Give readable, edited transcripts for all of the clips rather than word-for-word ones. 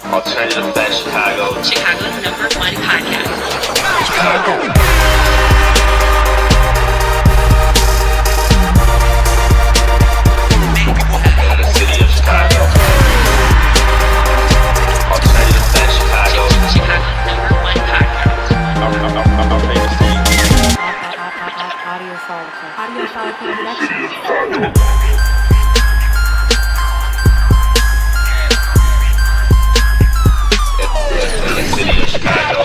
Alternative Facts Chicago. Chicago's #1 podcast. Chicago. The city of Chicago. Alternative Facts Chicago. Chicago's #1 podcast. Audio file production. In the city of Chicago.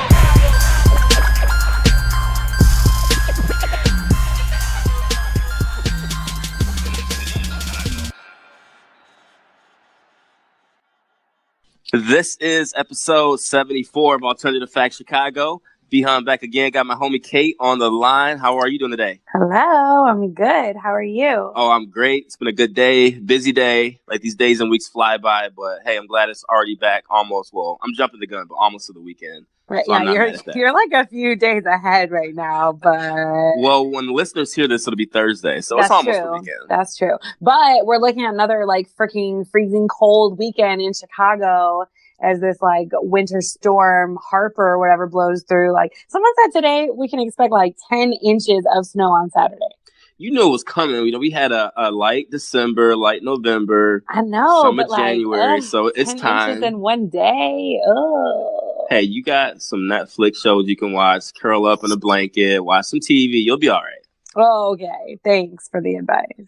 This is episode 74 of Alternative Facts Chicago. B.Hun back again. Got my homie Cait on the line. How are you doing today? Hello, I'm good. How are you? Oh, I'm great. It's been a good day, busy day. Like these days and weeks fly by, but hey, I'm glad it's already back almost. Well, I'm jumping the gun, but almost to the weekend. Right, So yeah, you're like a few days ahead right now, but Well, when the listeners hear this, it'll be Thursday, so it's almost the weekend. That's true. But we're looking at another like freaking freezing cold weekend in Chicago as this like winter storm Harper or whatever blows through. Like someone said today, we can expect like 10 inches of snow on Saturday. You know it was coming. You know, we had a light December, light November. I know, summer, but January, so it's 10 time. inches in one day. Ugh. Hey, you got some Netflix shows you can watch, curl up in a blanket, watch some TV. You'll be all right. Oh, okay. Thanks for the advice.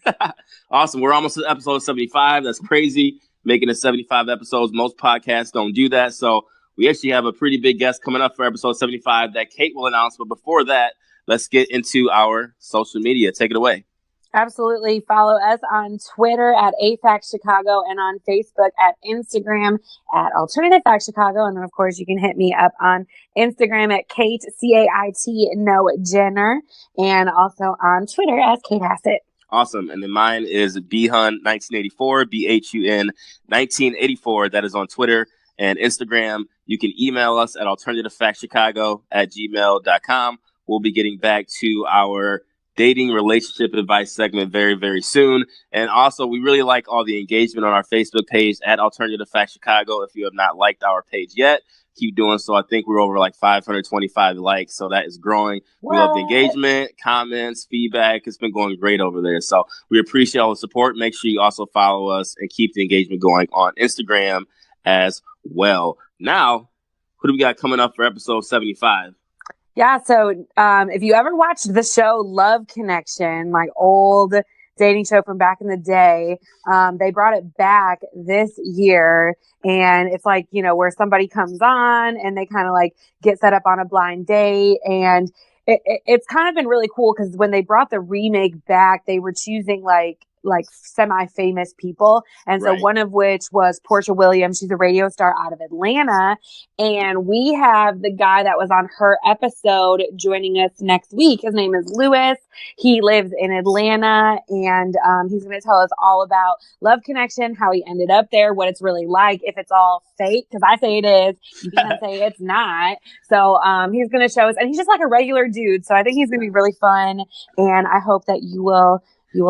Awesome. We're almost at episode 75. That's crazy. Making it 75 episodes. Most podcasts don't do that. So we actually have a pretty big guest coming up for episode 75 that Cait will announce. But before that, let's get into our social media. Take it away. Absolutely. Follow us on Twitter at AFAX Chicago and on Facebook at Instagram at Alternative Facts Chicago. And then, of course, you can hit me up on Instagram at Cait, C-A-I-T, no Jenner, and also on Twitter as Cait Hassett. Awesome. And then mine is B.Hun 1984, B-H-U-N 1984. That is on Twitter and Instagram. You can email us at alternativefactschicago@gmail.com. We'll be getting back to our dating relationship advice segment very, very soon. And also, we really like all the engagement on our Facebook page at Alternative Facts Chicago. If you have not liked our page yet, keep doing so. I think we're over like 525 likes, so that is growing. What? We love the engagement, comments, feedback. It's been going great over there. So we appreciate all the support. Make sure you also follow us and keep the engagement going on Instagram as well. Now, who do we got coming up for episode 75? Yeah, so if you ever watched the show Love Connection, like old dating show from back in the day, they brought it back this year. And it's like, you know, where somebody comes on and they kind of like get set up on a blind date. And it's kind of been really cool because when they brought the remake back, they were choosing like semi-famous people. And so one of which was Portia Williams. She's a radio star out of Atlanta. And we have the guy that was on her episode joining us next week. His name is Lewis. He lives in Atlanta, and he's going to tell us all about Love Connection, how he ended up there, what it's really like, if it's all fake, because I say it is. You can't say it's not. So he's going to show us, and he's just like a regular dude. So I think he's going to be really fun, and I hope that you will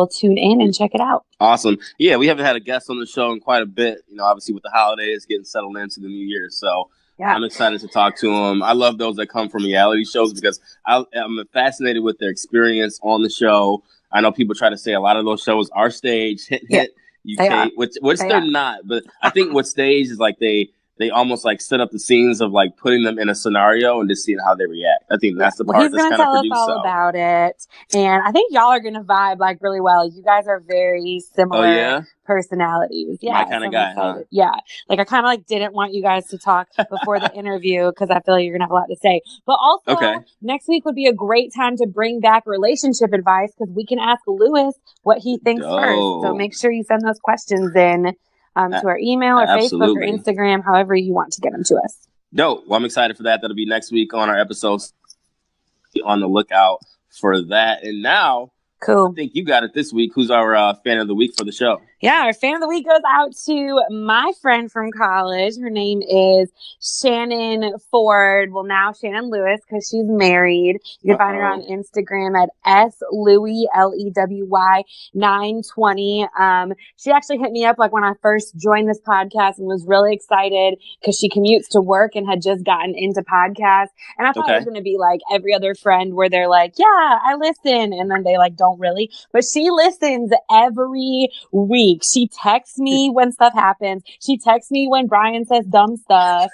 tune in and check it out. Awesome. Yeah, we haven't had a guest on the show in quite a bit, you know, obviously with the holidays, getting settled into the new year. So yeah. I'm excited to talk to them. I love those that come from reality shows because I'm fascinated with their experience on the show. I know people try to say a lot of those shows are staged, hit, which they're not. But I think what stage is like they almost like set up the scenes of like putting them in a scenario and just seeing how they react. I think that's the part that's kind of produced. He's going to tell us all about it. And I think y'all are going to vibe like really well. You guys are very similar personalities. Yeah. My kind of guy, huh? Yeah. Like I kind of like didn't want you guys to talk before the interview because I feel like you're going to have a lot to say. But also next week would be a great time to bring back relationship advice because we can ask Lewis what he thinks first. So make sure you send those questions in. To our email or Facebook or Instagram, however you want to get them to us. Dope. Well, I'm excited for that. That'll be next week on our episodes. Be on the lookout for that. And now, I think you got it this week. Who's our fan of the week for the show? Yeah, our fan of the week goes out to my friend from college. Her name is Shannon Ford. Well, now Shannon Lewis, because she's married. You can find her on Instagram at SLewy, LEWY 920. She actually hit me up like when I first joined this podcast and was really excited because she commutes to work and had just gotten into podcasts. And I thought it was going to be like every other friend where they're like, yeah, I listen. And then they like don't really. But she listens every week. She texts me when stuff happens. She texts me when Brian says dumb stuff.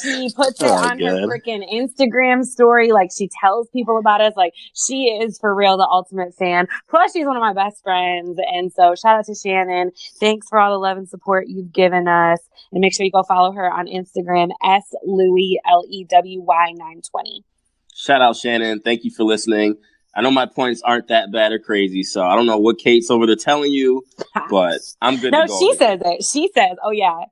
She puts it on her freaking Instagram story. Like, she tells people about us. Like, she is for real the ultimate fan. Plus, she's one of my best friends. And so shout out to Shannon. Thanks for all the love and support you've given us. And make sure you go follow her on Instagram, SLewy, LEWY 920. Shout out, Shannon. Thank you for listening. I know my points aren't that bad or crazy, so I don't know what Cait's over there telling you, but I'm good to go. No, she says it. She says, oh, yeah,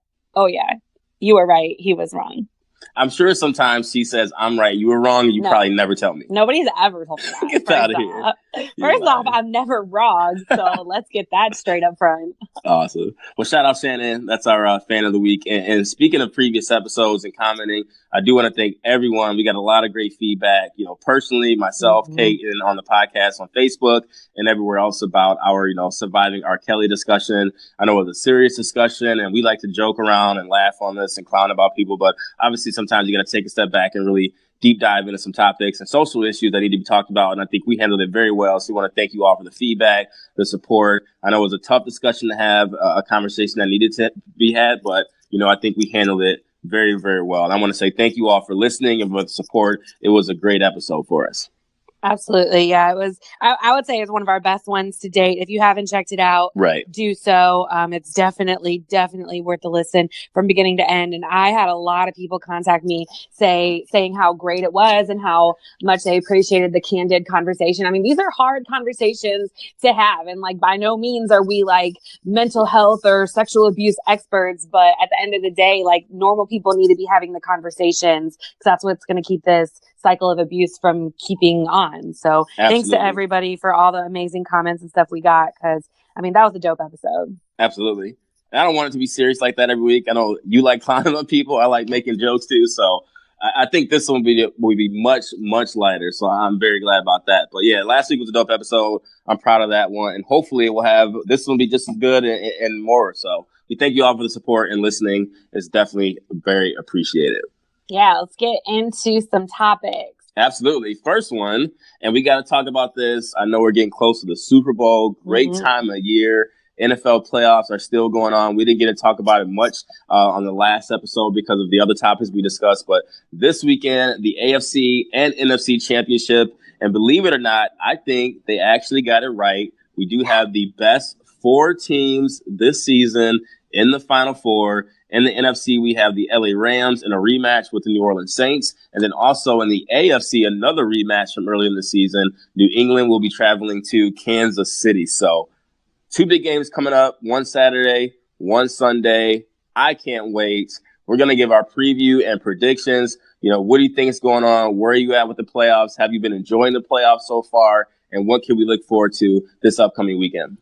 you were right. He was wrong. I'm sure sometimes she says, I'm right, you were wrong, and you probably never tell me. Nobody's ever told me that. Get out of here. First off, I'm never wrong, so let's get that straight up front. Awesome. Well, shout out Shannon. That's our fan of the week. And speaking of previous episodes and commenting, I do want to thank everyone. We got a lot of great feedback, personally, myself, Cait, and on the podcast on Facebook and everywhere else about our, surviving R. Kelly discussion. I know it was a serious discussion, and we like to joke around and laugh on this and clown about people, but obviously sometimes you got to take a step back and really deep dive into some topics and social issues that need to be talked about. And I think we handled it very well. So we want to thank you all for the feedback, the support. I know it was a tough discussion to have, a conversation that needed to be had, but, I think we handled it very, very well. And I want to say thank you all for listening and for the support. It was a great episode for us. Absolutely. Yeah, it was. I would say it's one of our best ones to date. If you haven't checked it out, do so. It's definitely worth the listen from beginning to end. And I had a lot of people contact me saying how great it was and how much they appreciated the candid conversation. I mean, these are hard conversations to have. And like, by no means are we like mental health or sexual abuse experts. But at the end of the day, like, normal people need to be having the conversations because that's what's going to keep this cycle of abuse from keeping on. So Thanks to everybody for all the amazing comments and stuff we got, because I mean, that was a dope episode. Absolutely. And I don't want it to be serious like that every week. I know you like clowning on people. I like making jokes too. So I think this one will be much, much lighter. So I'm very glad about that. But yeah, last week was a dope episode. I'm proud of that one. And hopefully this one will be just as good and more. So we thank you all for the support and listening. It's definitely very appreciated. Yeah, let's get into some topics. Absolutely. First one, and we got to talk about this. I know we're getting close to the Super Bowl. Great time of year. NFL playoffs are still going on. We didn't get to talk about it much on the last episode because of the other topics we discussed. But this weekend, the AFC and NFC championship. And believe it or not, I think they actually got it right. We do have the best 4 teams this season in the Final Four. In the NFC, we have the LA Rams in a rematch with the New Orleans Saints. And then also in the AFC, another rematch from earlier in the season. New England will be traveling to Kansas City. So 2 big games coming up, one Saturday, one Sunday. I can't wait. We're going to give our preview and predictions. What do you think is going on? Where are you at with the playoffs? Have you been enjoying the playoffs so far? And what can we look forward to this upcoming weekend?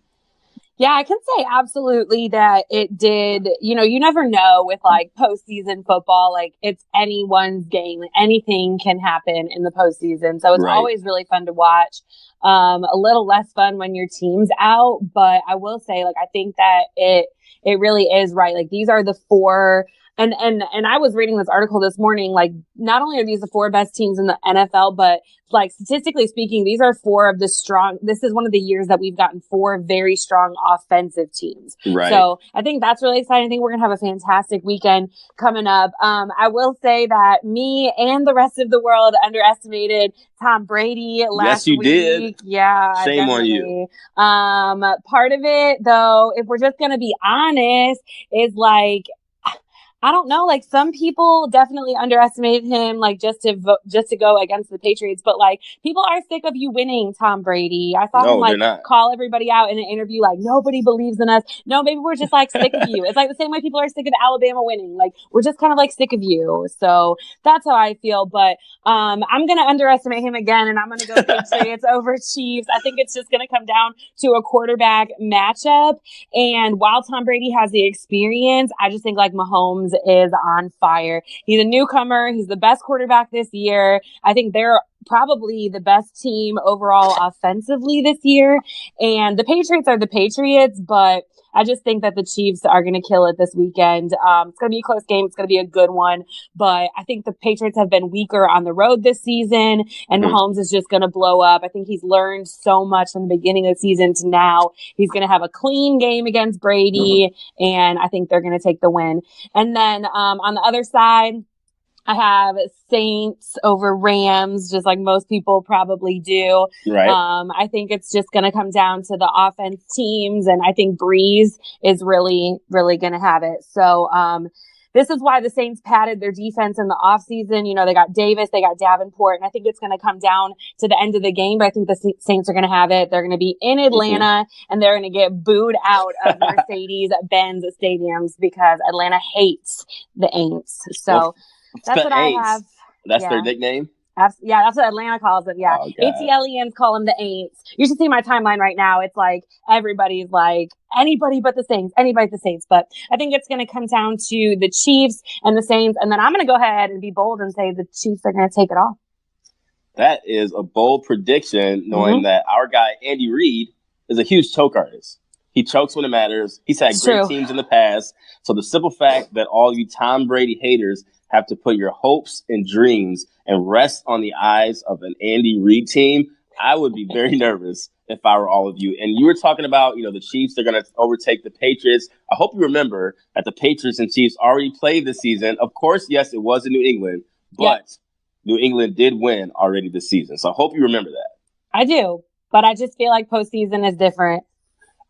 Yeah, I can say absolutely that it did. You never know with like postseason football, like it's anyone's game. Anything can happen in the postseason. So it's always really fun to watch. A little less fun when your team's out, but I will say, like, I think that it really is right. Like, these are the 4. And I was reading this article this morning, like, not only are these the 4 best teams in the NFL, but like, statistically speaking, these are 4 of this is one of the years that we've gotten 4 very strong offensive teams. Right. So I think that's really exciting. I think we're going to have a fantastic weekend coming up. I will say that me and the rest of the world underestimated Tom Brady last week. Yes, you did. Yeah. Shame on you. Part of it, though, if we're just going to be honest, is like, I don't know. Like, some people definitely underestimate him, like, just to go against the Patriots. But, like, people are sick of you winning, Tom Brady. I saw him, like, call everybody out in an interview, like, nobody believes in us. No, maybe we're just, like, sick of you. It's like the same way people are sick of Alabama winning. Like, we're just kind of, like, sick of you. So that's how I feel. But I'm going to underestimate him again, and I'm going to go Patriots over Chiefs. I think it's just going to come down to a quarterback matchup. And while Tom Brady has the experience, I just think, like, Mahomes is on fire. He's a newcomer. He's the best quarterback this year. I think they're probably the best team overall offensively this year. And the Patriots are the Patriots, but I just think that the Chiefs are going to kill it this weekend. It's going to be a close game. It's going to be a good one. But I think the Patriots have been weaker on the road this season, and Mahomes is just going to blow up. I think he's learned so much from the beginning of the season to now. He's going to have a clean game against Brady, and I think they're going to take the win. And then on the other side, I have Saints over Rams, just like most people probably do. Right. I think it's just going to come down to the offense teams, and I think Breeze is really, really going to have it. So this is why the Saints padded their defense in the offseason. You know, they got Davis, they got Davenport, and I think it's going to come down to the end of the game, but I think the Saints are going to have it. They're going to be in Atlanta, and they're going to get booed out of Mercedes-Benz stadiums because Atlanta hates the Aints. So that's what Aints. I have. That's their nickname? Yeah, that's what Atlanta calls it. Yeah. ATLians call them the Aints. You should see my timeline right now. It's like everybody's like, anybody but the Saints, anybody but the Saints. But I think it's going to come down to the Chiefs and the Saints. And then I'm going to go ahead and be bold and say the Chiefs are going to take it all. That is a bold prediction, knowing that our guy, Andy Reid, is a huge choke artist. He chokes when it matters. He's had great teams in the past. So the simple fact that all you Tom Brady haters have to put your hopes and dreams and rest on the eyes of an Andy Reid team, I would be very nervous if I were all of you. And you were talking about, the Chiefs are going to overtake the Patriots. I hope you remember that the Patriots and Chiefs already played this season. Of course, yes, it was in New England, but New England did win already this season. So I hope you remember that. I do, but I just feel like postseason is different.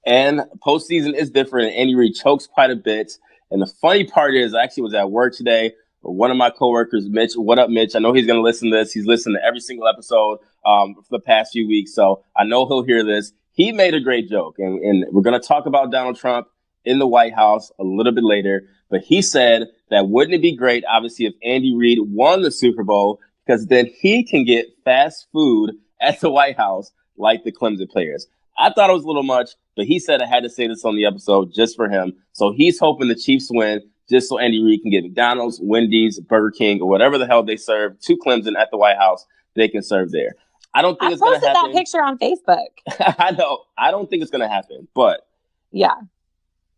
And postseason is different, and Andy Reid chokes quite a bit. And the funny part is, I actually was at work today. One of my coworkers, Mitch, what up, Mitch? I know he's going to listen to this. He's listened to every single episode for the past few weeks, so I know he'll hear this. He made a great joke, and we're going to talk about Donald Trump in the White House a little bit later. But he said that wouldn't it be great, obviously, if Andy Reid won the Super Bowl, because then he can get fast food at the White House like the Clemson players. I thought it was a little much, but he said I had to say this on the episode just for him. So he's hoping the Chiefs win just so Andy Reid can get McDonald's, Wendy's, Burger King, or whatever the hell they serve to Clemson at the White House. They can serve there. I don't think it's going to happen. I posted that picture on Facebook. I know. I don't think it's going to happen, but yeah,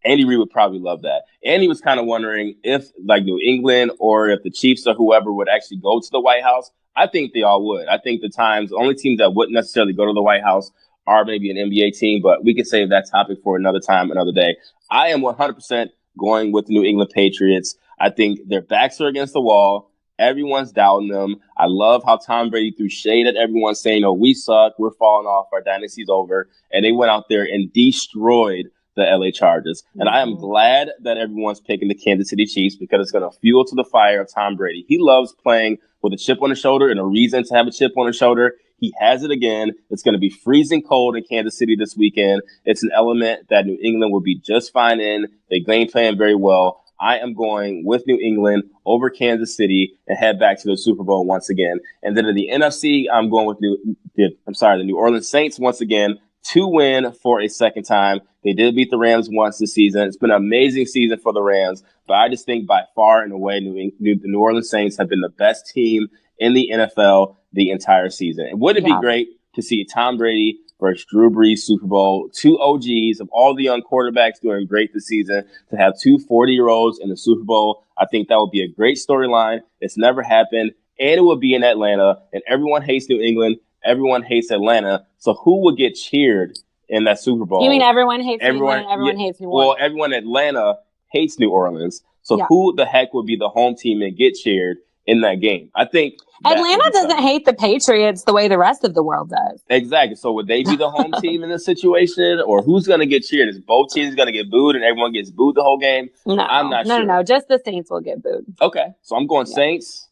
Andy Reid would probably love that. And he was kind of wondering if, like, New England or if the Chiefs or whoever would actually go to the White House. I think they all would. I think the only teams that wouldn't necessarily go to the White House are maybe an NBA team, but we could save that topic for another time, another day. I am 100% going with the New England Patriots. I think their backs are against the wall. Everyone's doubting them. I love how Tom Brady threw shade at everyone saying, "Oh, we suck. We're falling off. Our dynasty's over." And they went out there and destroyed the LA Chargers. And I am glad that everyone's picking the Kansas City Chiefs because it's going to fuel to the fire of Tom Brady. He loves playing with a chip on his shoulder and a reason to have a chip on his shoulder. He has it again. It's going to be freezing cold in Kansas City this weekend. It's an element that New England will be just fine in. They game plan very well. I am going with New England over Kansas City and head back to the Super Bowl once again. And then in the NFC, I'm going with the New Orleans Saints once again to win for a second time. They did beat the Rams once this season. It's been an amazing season for the Rams, but I just think by far and away, the New Orleans Saints have been the best team in the NFL the entire season. And wouldn't it be great to see Tom Brady versus Drew Brees Super Bowl, two OGs of all the young quarterbacks doing great this season, to have two 40-year-olds in the Super Bowl? I think that would be a great storyline. It's never happened, and it would be in Atlanta, and everyone hates New England. Everyone hates Atlanta. So who would get cheered in that Super Bowl? You mean everyone hates New England? Everyone hates New Orleans? Well, everyone in Atlanta hates New Orleans. So who the heck would be the home team and get cheered in that game. I think Atlanta doesn't hate the Patriots the way the rest of the world does. Exactly. So would they be the home team in this situation, or who's going to get cheered? Is both teams going to get booed and everyone gets booed the whole game? No, I'm not sure. No. Just the Saints will get booed. Okay. So I'm going Saints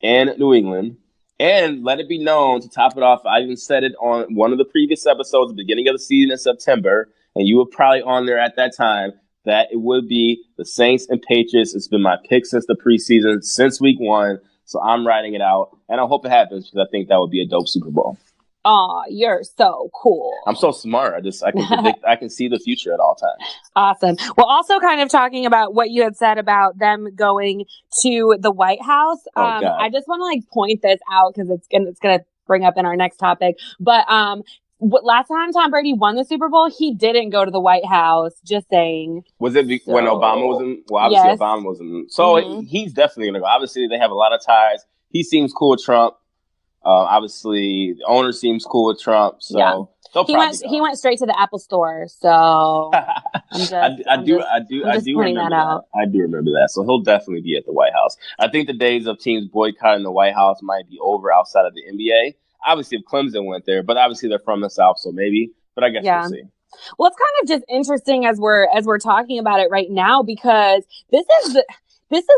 and New England. And let it be known, to top it off, I even said it on one of the previous episodes, the beginning of the season in September, and you were probably on there at that time, that it would be the Saints and Patriots. It's been my pick since the preseason, since week 1. So I'm riding it out, and I hope it happens because I think that would be a dope Super Bowl. Oh, you're so cool. I'm so smart. I can predict, I can see the future at all times. Awesome. Well, also kind of talking about what you had said about them going to the White House. I just want to like point this out because it's gonna bring up in our next topic. But last time Tom Brady won the Super Bowl, he didn't go to the White House. Just saying. Was it when Obama was in? Well, obviously Obama was in. So he's definitely gonna go. Obviously, they have a lot of ties. He seems cool with Trump. Obviously, the owner seems cool with Trump, so he went straight to the Apple Store. So I do remember that. I do remember that. So he'll definitely be at the White House. I think the days of teams boycotting the White House might be over outside of the NBA. Obviously, if Clemson went there, but obviously they're from the South, so maybe. But I guess we'll see. Well, it's kind of just interesting as we're talking about it right now because this is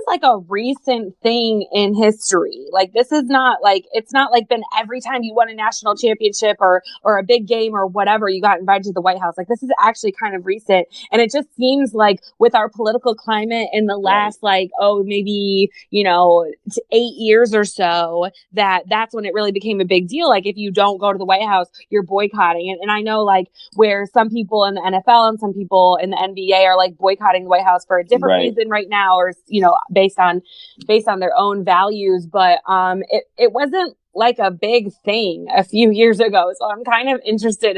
like a recent thing in history. Like this is not like, it's not like been every time you won a national championship or a big game or whatever, you got invited to the White House. Like this is actually kind of recent. And it just seems like with our political climate in the last maybe, 8 years or so, that's when it really became a big deal. Like if you don't go to the White House, you're boycotting. And I know like where some people in the NFL and some people in the NBA are like boycotting the White House for a different reason right now, or based on their own values. But it wasn't like a big thing a few years ago. So I'm kind of interested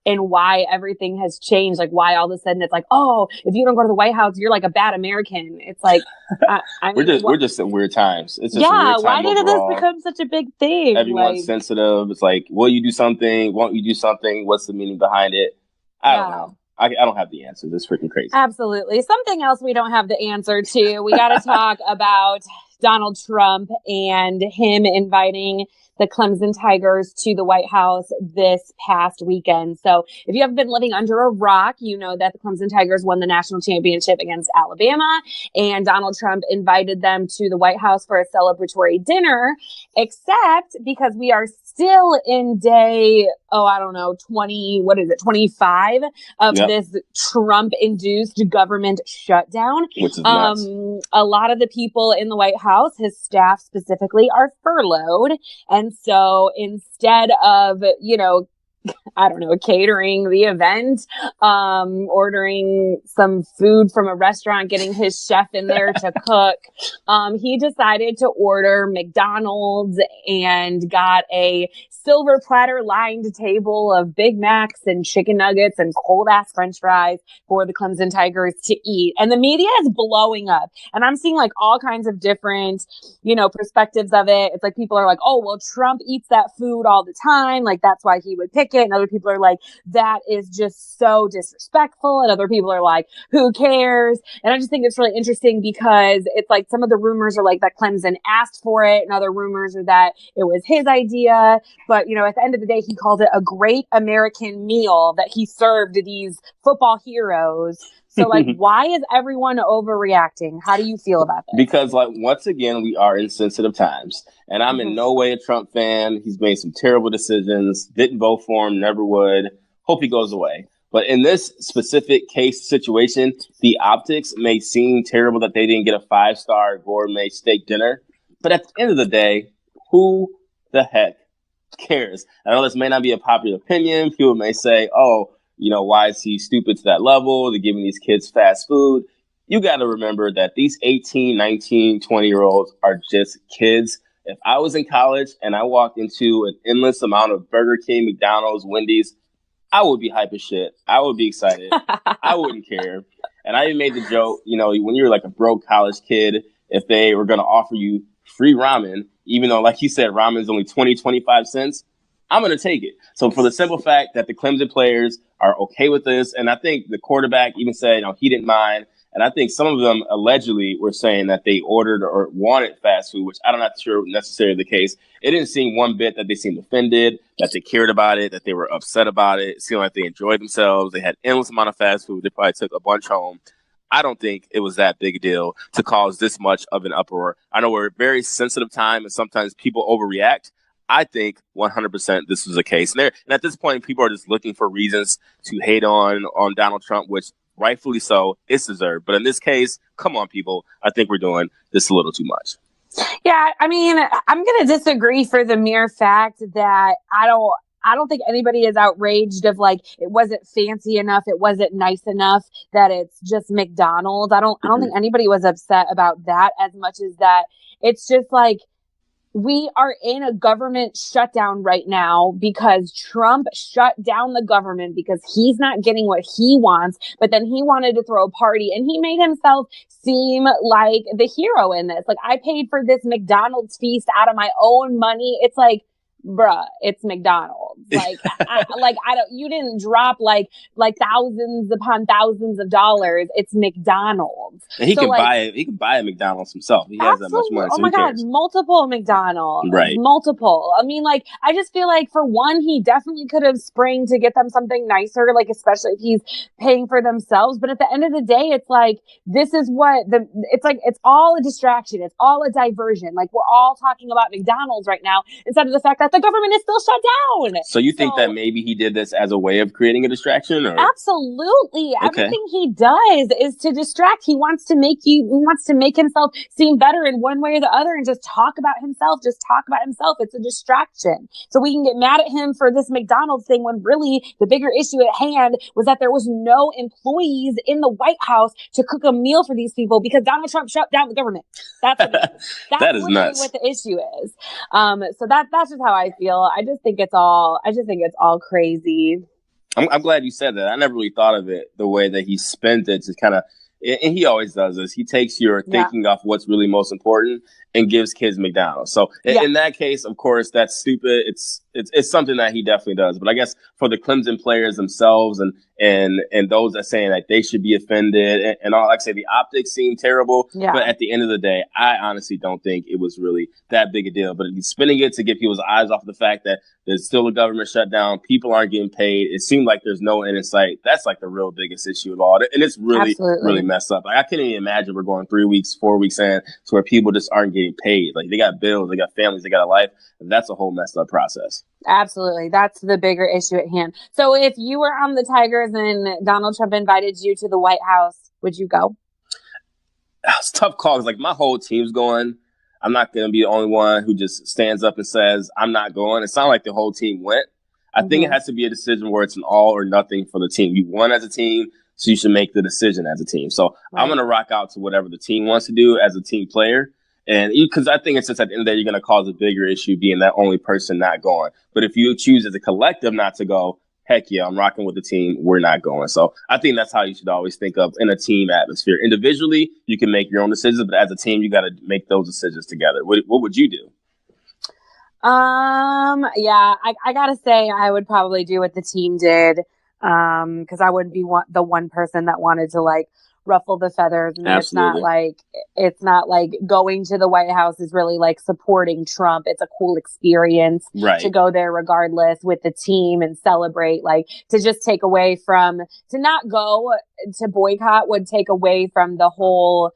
in why everything has changed. Like why all of a sudden it's like, oh, if you don't go to the White House, you're like a bad American. It's like, we're just in weird times. It's just a weird time why did overall. this become such a big thing? Everyone's sensitive. It's like, will you do something? Won't you do something? What's the meaning behind it? I don't know. I don't have the answer. This is freaking crazy. Absolutely. Something else we don't have the answer to. We got to talk about Donald Trump and him inviting the Clemson Tigers to the White House this past weekend. So if you have been living under a rock, you know that the Clemson Tigers won the national championship against Alabama, and Donald Trump invited them to the White House for a celebratory dinner, except because we are still in day, 25 of this Trump-induced government shutdown. Which is nuts. A lot of the people in the White House, his staff specifically, are furloughed. And so instead of, catering the event, ordering some food from a restaurant, getting his chef in there to cook, he decided to order McDonald's and got a silver platter lined table of Big Macs and chicken nuggets and cold ass French fries for the Clemson Tigers to eat. And the media is blowing up. And I'm seeing like all kinds of different, perspectives of it. It's like people are like, oh, well, Trump eats that food all the time. Like that's why he would pick it. And other people are like, that is just so disrespectful. And other people are like, who cares? And I just think it's really interesting because it's like some of the rumors are like that Clemson asked for it, and other rumors are that it was his idea. But, at the end of the day, he called it a great American meal that he served these football heroes. So, why is everyone overreacting? How do you feel about that? Because, once again, we are in sensitive times. And I'm in no way a Trump fan. He's made some terrible decisions. Didn't vote for him. Never would. Hope he goes away. But in this specific case situation, the optics may seem terrible that they didn't get a 5-star gourmet steak dinner. But at the end of the day, who the heck cares? I know this may not be a popular opinion. People may say, oh, why is he stupid to that level? They're giving these kids fast food. You got to remember that these 18, 19, 20-year-olds are just kids. If I was in college and I walked into an endless amount of Burger King, McDonald's, Wendy's, I would be hype as shit. I would be excited. I wouldn't care. And I even made the joke, when you're like a broke college kid, if they were going to offer you free ramen, even though, like you said, ramen is only 20, 25 cents, I'm going to take it. So for the simple fact that the Clemson players are okay with this, and I think the quarterback even said, he didn't mind, And I think some of them allegedly were saying that they ordered or wanted fast food, which I'm not sure necessarily the case. It didn't seem one bit that they seemed offended, that they cared about it, that they were upset about it. It seemed like they enjoyed themselves. They had endless amount of fast food. They probably took a bunch home. I don't think it was that big a deal to cause this much of an uproar. I know we're a very sensitive time and sometimes people overreact. I think 100% this was the case. And at this point, people are just looking for reasons to hate on Donald Trump, which rightfully so, it's deserved. But in this case, come on, people. I think we're doing this a little too much. Yeah, I mean, I'm going to disagree for the mere fact that I don't think anybody is outraged of like it wasn't fancy enough, it wasn't nice enough that it's just McDonald's. I don't think anybody was upset about that as much as that it's just like we are in a government shutdown right now because Trump shut down the government because he's not getting what he wants, but then he wanted to throw a party and he made himself seem like the hero in this. Like, I paid for this McDonald's feast out of my own money. It's like, bruh, it's McDonald's. Like, you didn't drop like thousands upon thousands of dollars. It's McDonald's. And he can buy a McDonald's himself. He has that much money. Oh my God, multiple McDonald's. Right. Multiple. I mean, like, I just feel like for one, he definitely could have sprang to get them something nicer, like, especially if he's paying for themselves. But at the end of the day, it's like, this is it's all a distraction. It's all a diversion. Like, we're all talking about McDonald's right now instead of the fact that the government is still shut down. So you think that maybe he did this as a way of creating a distraction? Or? Absolutely. Okay. Everything he does is to distract. He wants to make himself seem better in one way or the other and just talk about himself. It's a distraction. So we can get mad at him for this McDonald's thing when really the bigger issue at hand was that there was no employees in the White House to cook a meal for these people because Donald Trump shut down the government. That's that is nuts. What the issue is. So that's just how I feel. I just think it's all crazy. I'm glad you said that. I never really thought of it the way that he spent it to kind of, and he always does this. He takes your thinking off what's really most important and gives kids McDonald's. So in that case, of course, that's stupid. It's something that he definitely does. But I guess for the Clemson players themselves and those that saying that they should be offended and all, like I say, the optics seem terrible. Yeah. But at the end of the day, I honestly don't think it was really that big a deal. But he's spinning it to get people's eyes off the fact that there's still a government shutdown. People aren't getting paid. It seemed like there's no end in sight. That's like the real biggest issue of all. And it's really, really messed up. Like, I can't even imagine we're going 3 weeks, 4 weeks in to where people just aren't getting paid. Like, they got bills, they got families, they got a life. And that's a whole messed up process. Absolutely. That's the bigger issue at hand. So if you were on the Tigers and Donald Trump invited you to the White House, would you go? It's a tough call. It's like my whole team's going. I'm not going to be the only one who just stands up and says, I'm not going. It sounded like the whole team went. I think it has to be a decision where it's an all or nothing for the team. You won as a team, so you should make the decision as a team. So I'm going to rock out to whatever the team wants to do as a team player. And because I think it's just at the end of the day, you're going to cause a bigger issue being that only person not going. But if you choose as a collective not to go, heck yeah, I'm rocking with the team. We're not going. So I think that's how you should always think of in a team atmosphere. Individually, you can make your own decisions, but as a team, you got to make those decisions together. What would you do? Yeah, I got to say I would probably do what the team did. Because I wouldn't be the one person that wanted to like ruffle the feathers. And it's not like going to the White House is really like supporting Trump. It's a cool experience to go there regardless with the team and celebrate. Like, to just take away from, to not go to boycott would take away from the whole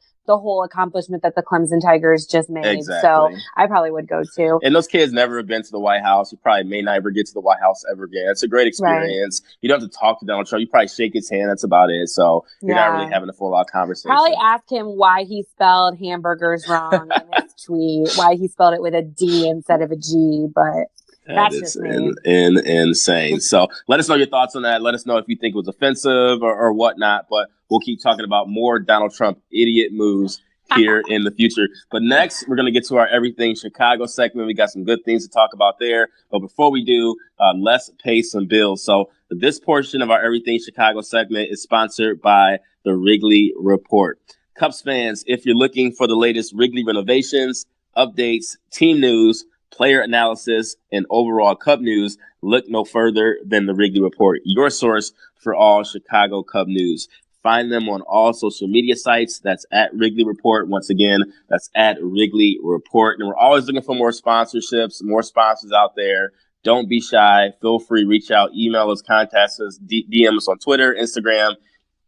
accomplishment that the Clemson Tigers just made. Exactly. So I probably would go too. And those kids never have been to the White House. You probably may not ever get to the White House ever again. It's a great experience. Right. You don't have to talk to Donald Trump. You probably shake his hand. That's about it. So you're not really having a full-out conversation. Probably ask him why he spelled hamburgers wrong in his tweet, why he spelled it with a D instead of a G, but that's just insane. So let us know your thoughts on that. Let us know if you think it was offensive or whatnot. But we'll keep talking about more Donald Trump idiot moves here in the future. But next, we're going to get to our Everything Chicago segment. We got some good things to talk about there. But before we do, let's pay some bills. So this portion of our Everything Chicago segment is sponsored by the Wrigley Report. Cubs fans, if you're looking for the latest Wrigley renovations, updates, team news, player analysis, and overall Cub news, look no further than the Wrigley Report, your source for all Chicago Cub news. Find them on all social media sites. That's at Wrigley Report. Once again, that's at Wrigley Report. And we're always looking for more sponsorships, more sponsors out there. Don't be shy. Feel free. Reach out. Email us, contact us, DM us on Twitter, Instagram,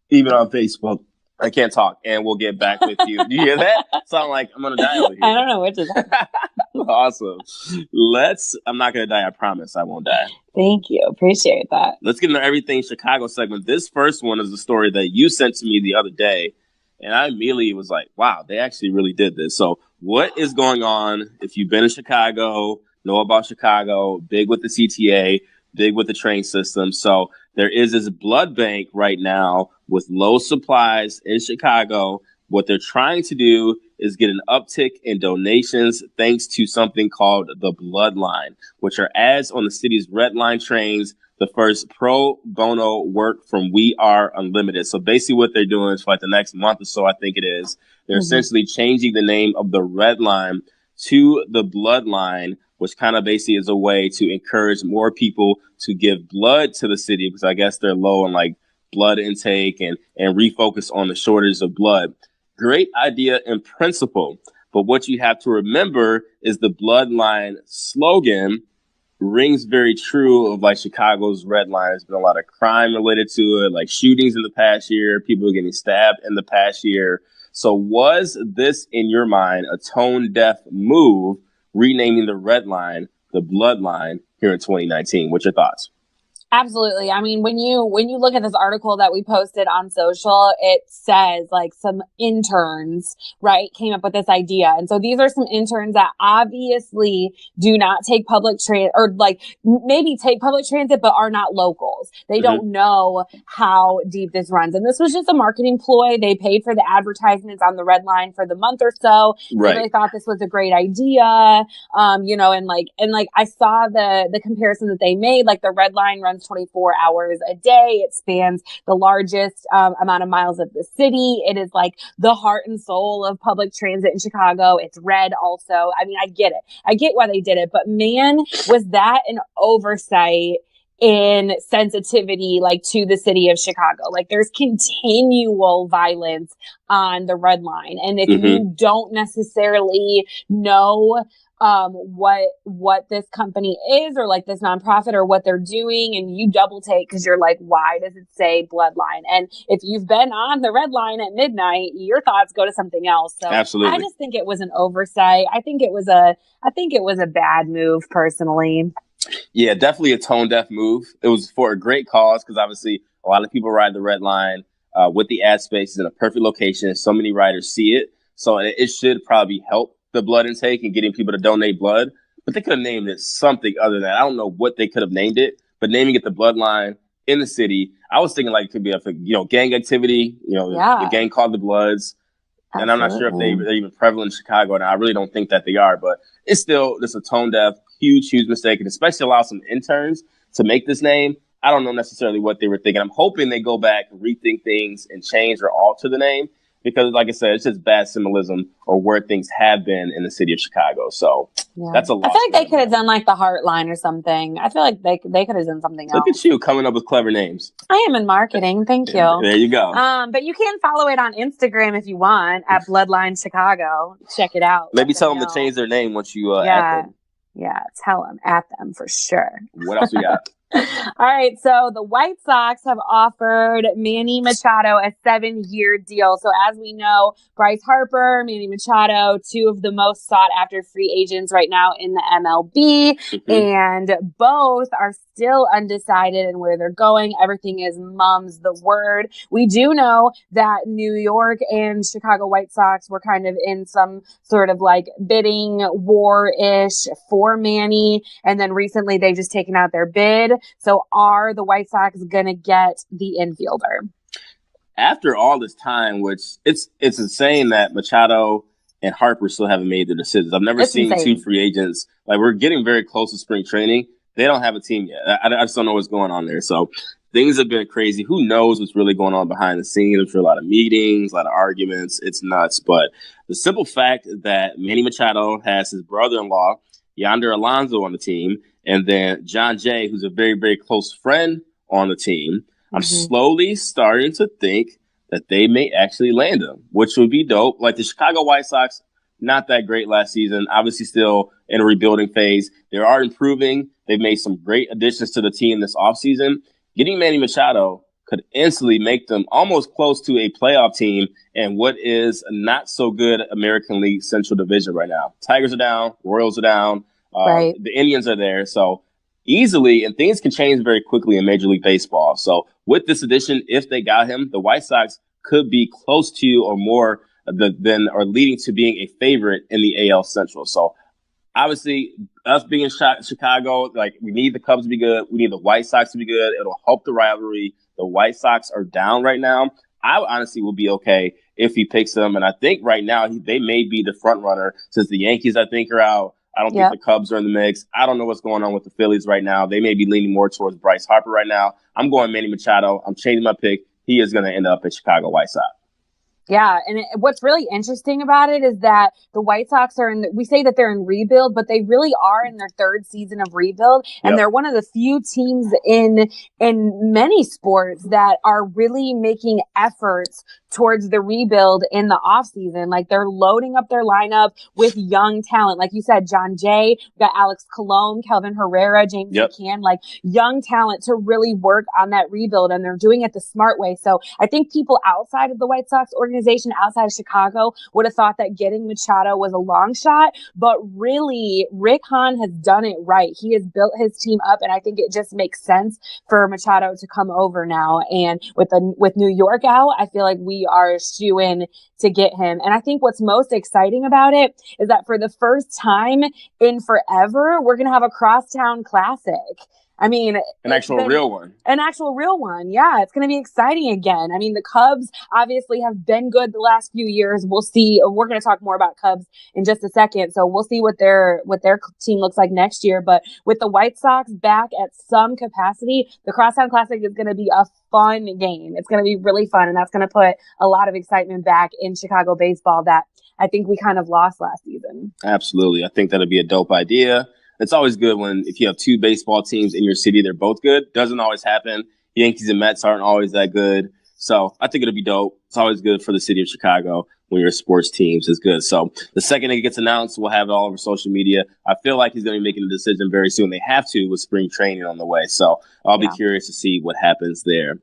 even on Facebook. I can't talk, and we'll get back with you. Do you hear that? Sound like I'm going to die over here. I don't know what to say. Awesome. I'm not going to die. I promise I won't die. Thank you. Appreciate that. Let's get into everything Chicago segment. This first one is a story that you sent to me the other day, and I immediately was like, wow, they actually really did this. So what is going on? If you've been in Chicago, know about Chicago, big with the CTA, big with the train system. So there is this blood bank right now with low supplies in Chicago. What they're trying to do is get an uptick in donations thanks to something called the Blood Line, which are ads on the city's Red Line trains, the first pro bono work from We Are Unlimited. So basically what they're doing is for like the next month or so, I think it is, they're essentially changing the name of the Red Line to the Blood Line, which kind of basically is a way to encourage more people to give blood to the city because I guess they're low on like blood intake and refocus on the shortage of blood. Great idea in principle, but what you have to remember is the Blood Line slogan rings very true of like Chicago's Red Line. There's been a lot of crime related to it, like shootings in the past year, people getting stabbed in the past year. So was this, in your mind, a tone-deaf move, renaming the Red Line the Blood Line here in 2019? What's your thoughts? Absolutely. I mean, when you look at this article that we posted on social, it says like some interns, right, came up with this idea. And so these are some interns that obviously do not take public transit or like maybe take public transit, but are not locals. They don't know how deep this runs. And this was just a marketing ploy. They paid for the advertisements on the Red Line for the month or so. Right. They really thought this was a great idea. And I saw the comparison that they made, like the Red Line runs 24 hours a day. It spans the largest amount of miles of the city. It is like the heart and soul of public transit in Chicago. It's red also. I mean, I get it. I get why they did it. But man, was that an oversight in sensitivity, like to the city of Chicago. Like there's continual violence on the Red Line. And if you don't necessarily know what this company is or like this nonprofit or what they're doing, and you double take because you're like, why does it say Blood Line? And if you've been on the Red Line at midnight, your thoughts go to something else. So absolutely. I just think it was an oversight. I think it was a bad move personally. Yeah, definitely a tone deaf move. It was for a great cause because obviously a lot of people ride the Red Line with the ad spaces in a perfect location. So many riders see it. So it should probably help the blood intake and getting people to donate blood. But they could have named it something other than that. I don't know what they could have named it, but naming it the Blood Line in the city, I was thinking like it could be a gang activity, the gang called the Bloods. Absolutely. And I'm not sure if they're even prevalent in Chicago, and I really don't think that they are, but it's still just a tone deaf, huge mistake, and especially allow some interns to make this name. I don't know necessarily what they were thinking. I'm hoping they go back and rethink things and change or alter the name because, like I said, it's just bad symbolism or where things have been in the city of Chicago. So that's a lot. I feel like they could have done like the Heart Line or something. I feel like they could have done something else. Look at you coming up with clever names. I am in marketing. Thank you. There you go. But you can follow it on Instagram if you want at Bloodline Chicago. Check it out. Maybe tell them to change their name once you add them. Yeah, tell them at them for sure. What else we got? All right, so the White Sox have offered Manny Machado a 7-year deal. So as we know, Bryce Harper, Manny Machado, two of the most sought after free agents right now in the MLB, and both are still undecided in where they're going. Everything is mum's the word. We do know that New York and Chicago White Sox were kind of in some sort of like bidding war-ish for Manny, and then recently they've just taken out their bid. So are the White Sox going to get the infielder? After all this time, which it's insane that Machado and Harper still haven't made their decisions. I've never seen two free agents. Like, we're getting very close to spring training. They don't have a team yet. I just don't know what's going on there. So things have been crazy. Who knows what's really going on behind the scenes? There's a lot of meetings, a lot of arguments. It's nuts. But the simple fact that Manny Machado has his brother-in-law, Yonder Alonso, on the team, and then John Jay, who's a very, very close friend on the team, I'm slowly starting to think that they may actually land him, which would be dope. Like the Chicago White Sox, not that great last season, obviously still in a rebuilding phase. They are improving. They've made some great additions to the team this offseason. Getting Manny Machado could instantly make them almost close to a playoff team in what is a not so good American League Central Division right now. Tigers are down, Royals are down, Right. the Indians are there. So easily, and things can change very quickly in Major League Baseball. So with this addition, if they got him, the White Sox could be close to or more than or leading to being a favorite in the AL Central. So obviously, us being in Chicago, like we need the Cubs to be good. We need the White Sox to be good. It'll help the rivalry. The White Sox are down right now. I honestly will be okay if he picks them. And I think right now they may be the front runner since the Yankees, I think, are out. I don't think the Cubs are in the mix. I don't know what's going on with the Phillies right now. They may be leaning more towards Bryce Harper right now. I'm going Manny Machado. I'm changing my pick. He is going to end up at Chicago White Sox. Yeah, and what's really interesting about it is that the White Sox we say that they're in rebuild, but they really are in their third season of rebuild, and they're one of the few teams in many sports that are really making efforts towards the rebuild in the offseason. Like they're loading up their lineup with young talent. Like you said, John Jay, we got Alex Colon, Kelvin Herrera, James McCann, like young talent to really work on that rebuild, and they're doing it the smart way. So I think people outside of the White Sox organization, outside of Chicago, would have thought that getting Machado was a long shot, but really Rick Hahn has done it right. He has built his team up, and I think it just makes sense for Machado to come over now. And with New York out, I feel like we are shoo-in to get him. And I think what's most exciting about it is that for the first time in forever, we're going to have a crosstown classic. I mean, an actual real one. Yeah, it's going to be exciting again. I mean, the Cubs obviously have been good the last few years. We'll see. We're going to talk more about Cubs in just a second. So we'll see what their team looks like next year. But with the White Sox back at some capacity, the Crosstown Classic is going to be a fun game. It's going to be really fun. And that's going to put a lot of excitement back in Chicago baseball that I think we kind of lost last season. Absolutely. I think that'll be a dope idea. It's always good if you have two baseball teams in your city, they're both good. Doesn't always happen. Yankees and Mets aren't always that good. So I think it'll be dope. It's always good for the city of Chicago when your sports teams is good. So the second it gets announced, we'll have it all over social media. I feel like he's going to be making a decision very soon. They have to with spring training on the way. So I'll be curious to see what happens there.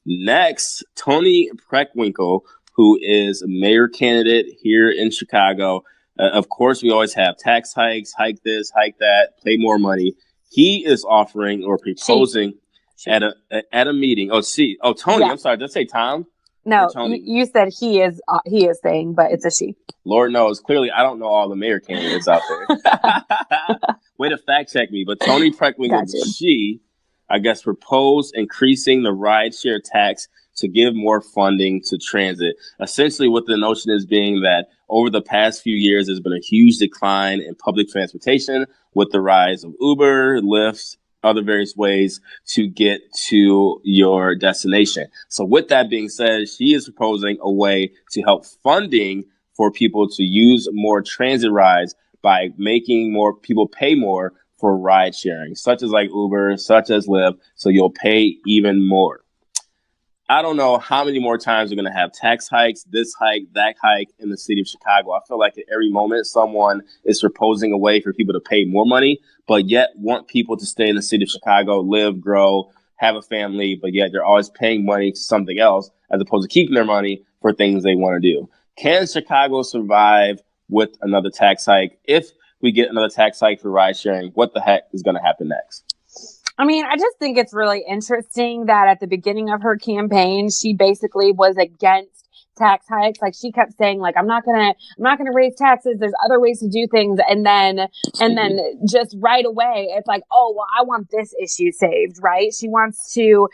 Next, Tony Beckham, who is a mayor candidate here in Chicago. Of course, we always have tax hikes, hike this, hike that, pay more money. He is offering or proposing at a meeting. Tony. Yeah. I'm sorry. Did I say Tom? No, you said he is saying, but it's a she. Lord knows. Clearly, I don't know all the mayor candidates out there. Way to fact check me. But Tony Beckham, she, I guess, proposed increasing the rideshare tax to give more funding to transit. Essentially, what the notion is being that over the past few years, there's been a huge decline in public transportation with the rise of Uber, Lyft, other various ways to get to your destination. So with that being said, she is proposing a way to help funding for people to use more transit rides by making more people pay more for ride sharing, such as like Uber, such as Lyft. So you'll pay even more. I don't know how many more times we're going to have tax hikes, this hike, that hike in the city of Chicago. I feel like at every moment someone is proposing a way for people to pay more money, but yet want people to stay in the city of Chicago, live, grow, have a family, but yet they're always paying money to something else as opposed to keeping their money for things they want to do. Can Chicago survive with another tax hike? If we get another tax hike for ride sharing, what the heck is going to happen next? I mean, I just think it's really interesting that at the beginning of her campaign, she basically was against tax hikes. Like she kept saying, like, I'm not gonna raise taxes. There's other ways to do things. And then just right away, it's like, oh, well, I want this issue saved, right? She wants to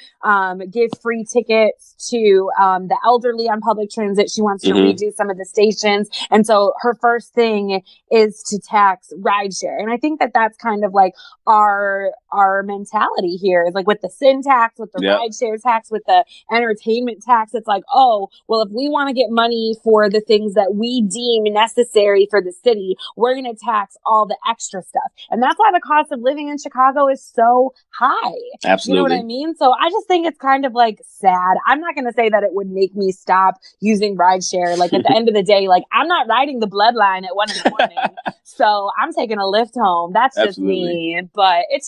give free tickets to the elderly on public transit. She wants to redo some of the stations. And so her first thing is to tax rideshare. And I think that that's kind of like our our mentality here. It's like with the sin tax, with the rideshare tax, with the entertainment tax. It's like, oh, well, if we want to get money for the things that we deem necessary for the city, we're going to tax all the extra stuff. And that's why the cost of living in Chicago is so high. Absolutely. You know what I mean? So I just think it's kind of like sad. I'm not going to say that it would make me stop using rideshare. Like at the end of the day, like I'm not riding the Blood Line at 1 a.m. So I'm taking a lift home. That's just me. But it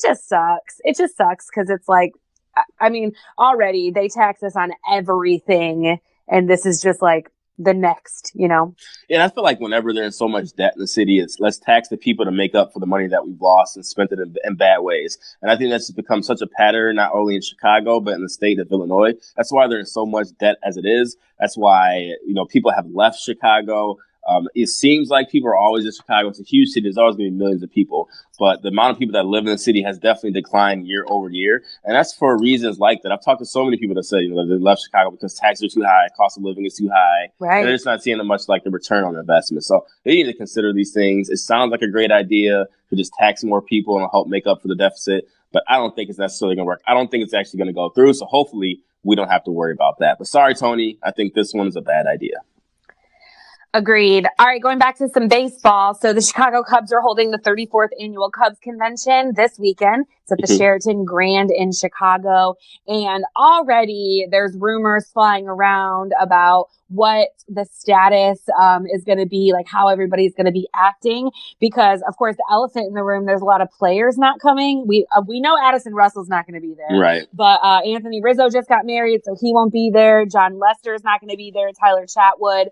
just sucks. It just sucks because it's like, I mean, already they tax us on everything. And this is just like the next, you know? Yeah, I feel like whenever there's so much debt in the city, it's let's tax the people to make up for the money that we've lost and spent it in bad ways. And I think that's become such a pattern, not only in Chicago, but in the state of Illinois. That's why there's so much debt as it is. That's why, you know, people have left Chicago. It seems like people are always in Chicago. It's a huge city. There's always going to be millions of people. But the amount of people that live in the city has definitely declined year over year. And that's for reasons like that. I've talked to so many people that say, you know, they left Chicago because taxes are too high, cost of living is too high. Right. And they're just not seeing much like the return on investment. So they need to consider these things. It sounds like a great idea to just tax more people and help make up for the deficit. But I don't think it's necessarily going to work. I don't think it's actually going to go through. So hopefully we don't have to worry about that. But sorry, Tony, I think this one is a bad idea. Agreed. All right, going back to some baseball. So the Chicago Cubs are holding the 34th annual Cubs convention this weekend. It's at the Sheraton Grand in Chicago. And already there's rumors flying around about what the status is going to be, like how everybody's going to be acting. Because, of course, the elephant in the room, there's a lot of players not coming. We know Addison Russell's not going to be there. Right. But Anthony Rizzo just got married, so he won't be there. John Lester's not going to be there. Tyler Chatwood.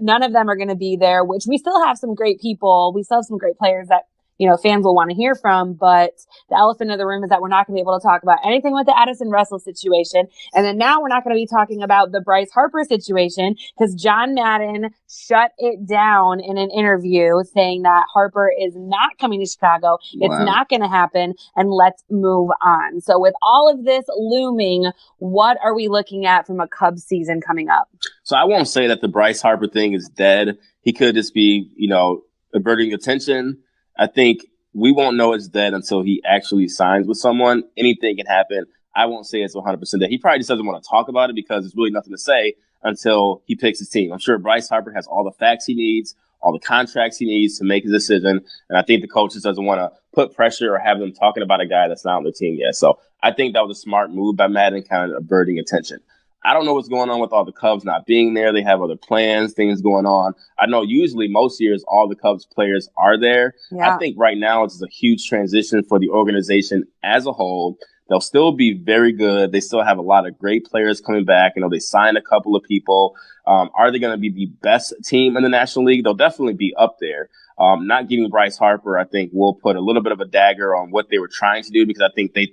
None of them are going to be there, which we still have some great people. We still have some great players that, you know, fans will want to hear from. But the elephant in the room is that we're not going to be able to talk about anything with the Addison Russell situation. And then now we're not going to be talking about the Bryce Harper situation because John Madden shut it down in an interview saying that Harper is not coming to Chicago. It's not going to happen. And let's move on. So with all of this looming, what are we looking at from a Cubs season coming up? So I won't say that the Bryce Harper thing is dead. He could just be, you know, averting attention. I think we won't know it's dead until he actually signs with someone. Anything can happen. I won't say it's 100% dead. He probably just doesn't want to talk about it because there's really nothing to say until he picks his team. I'm sure Bryce Harper has all the facts he needs, all the contracts he needs to make his decision. And I think the coaches doesn't want to put pressure or have them talking about a guy that's not on the team yet. So I think that was a smart move by Madden, kind of averting attention. I don't know what's going on with all the Cubs not being there. They have other plans, things going on. I know usually most years all the Cubs players are there. Yeah. I think right now it's a huge transition for the organization as a whole. They'll still be very good. They still have a lot of great players coming back. You know, they signed a couple of people. Are they going to be the best team in the National League? They'll definitely be up there. Not getting Bryce Harper, I think, will put a little bit of a dagger on what they were trying to do because I think they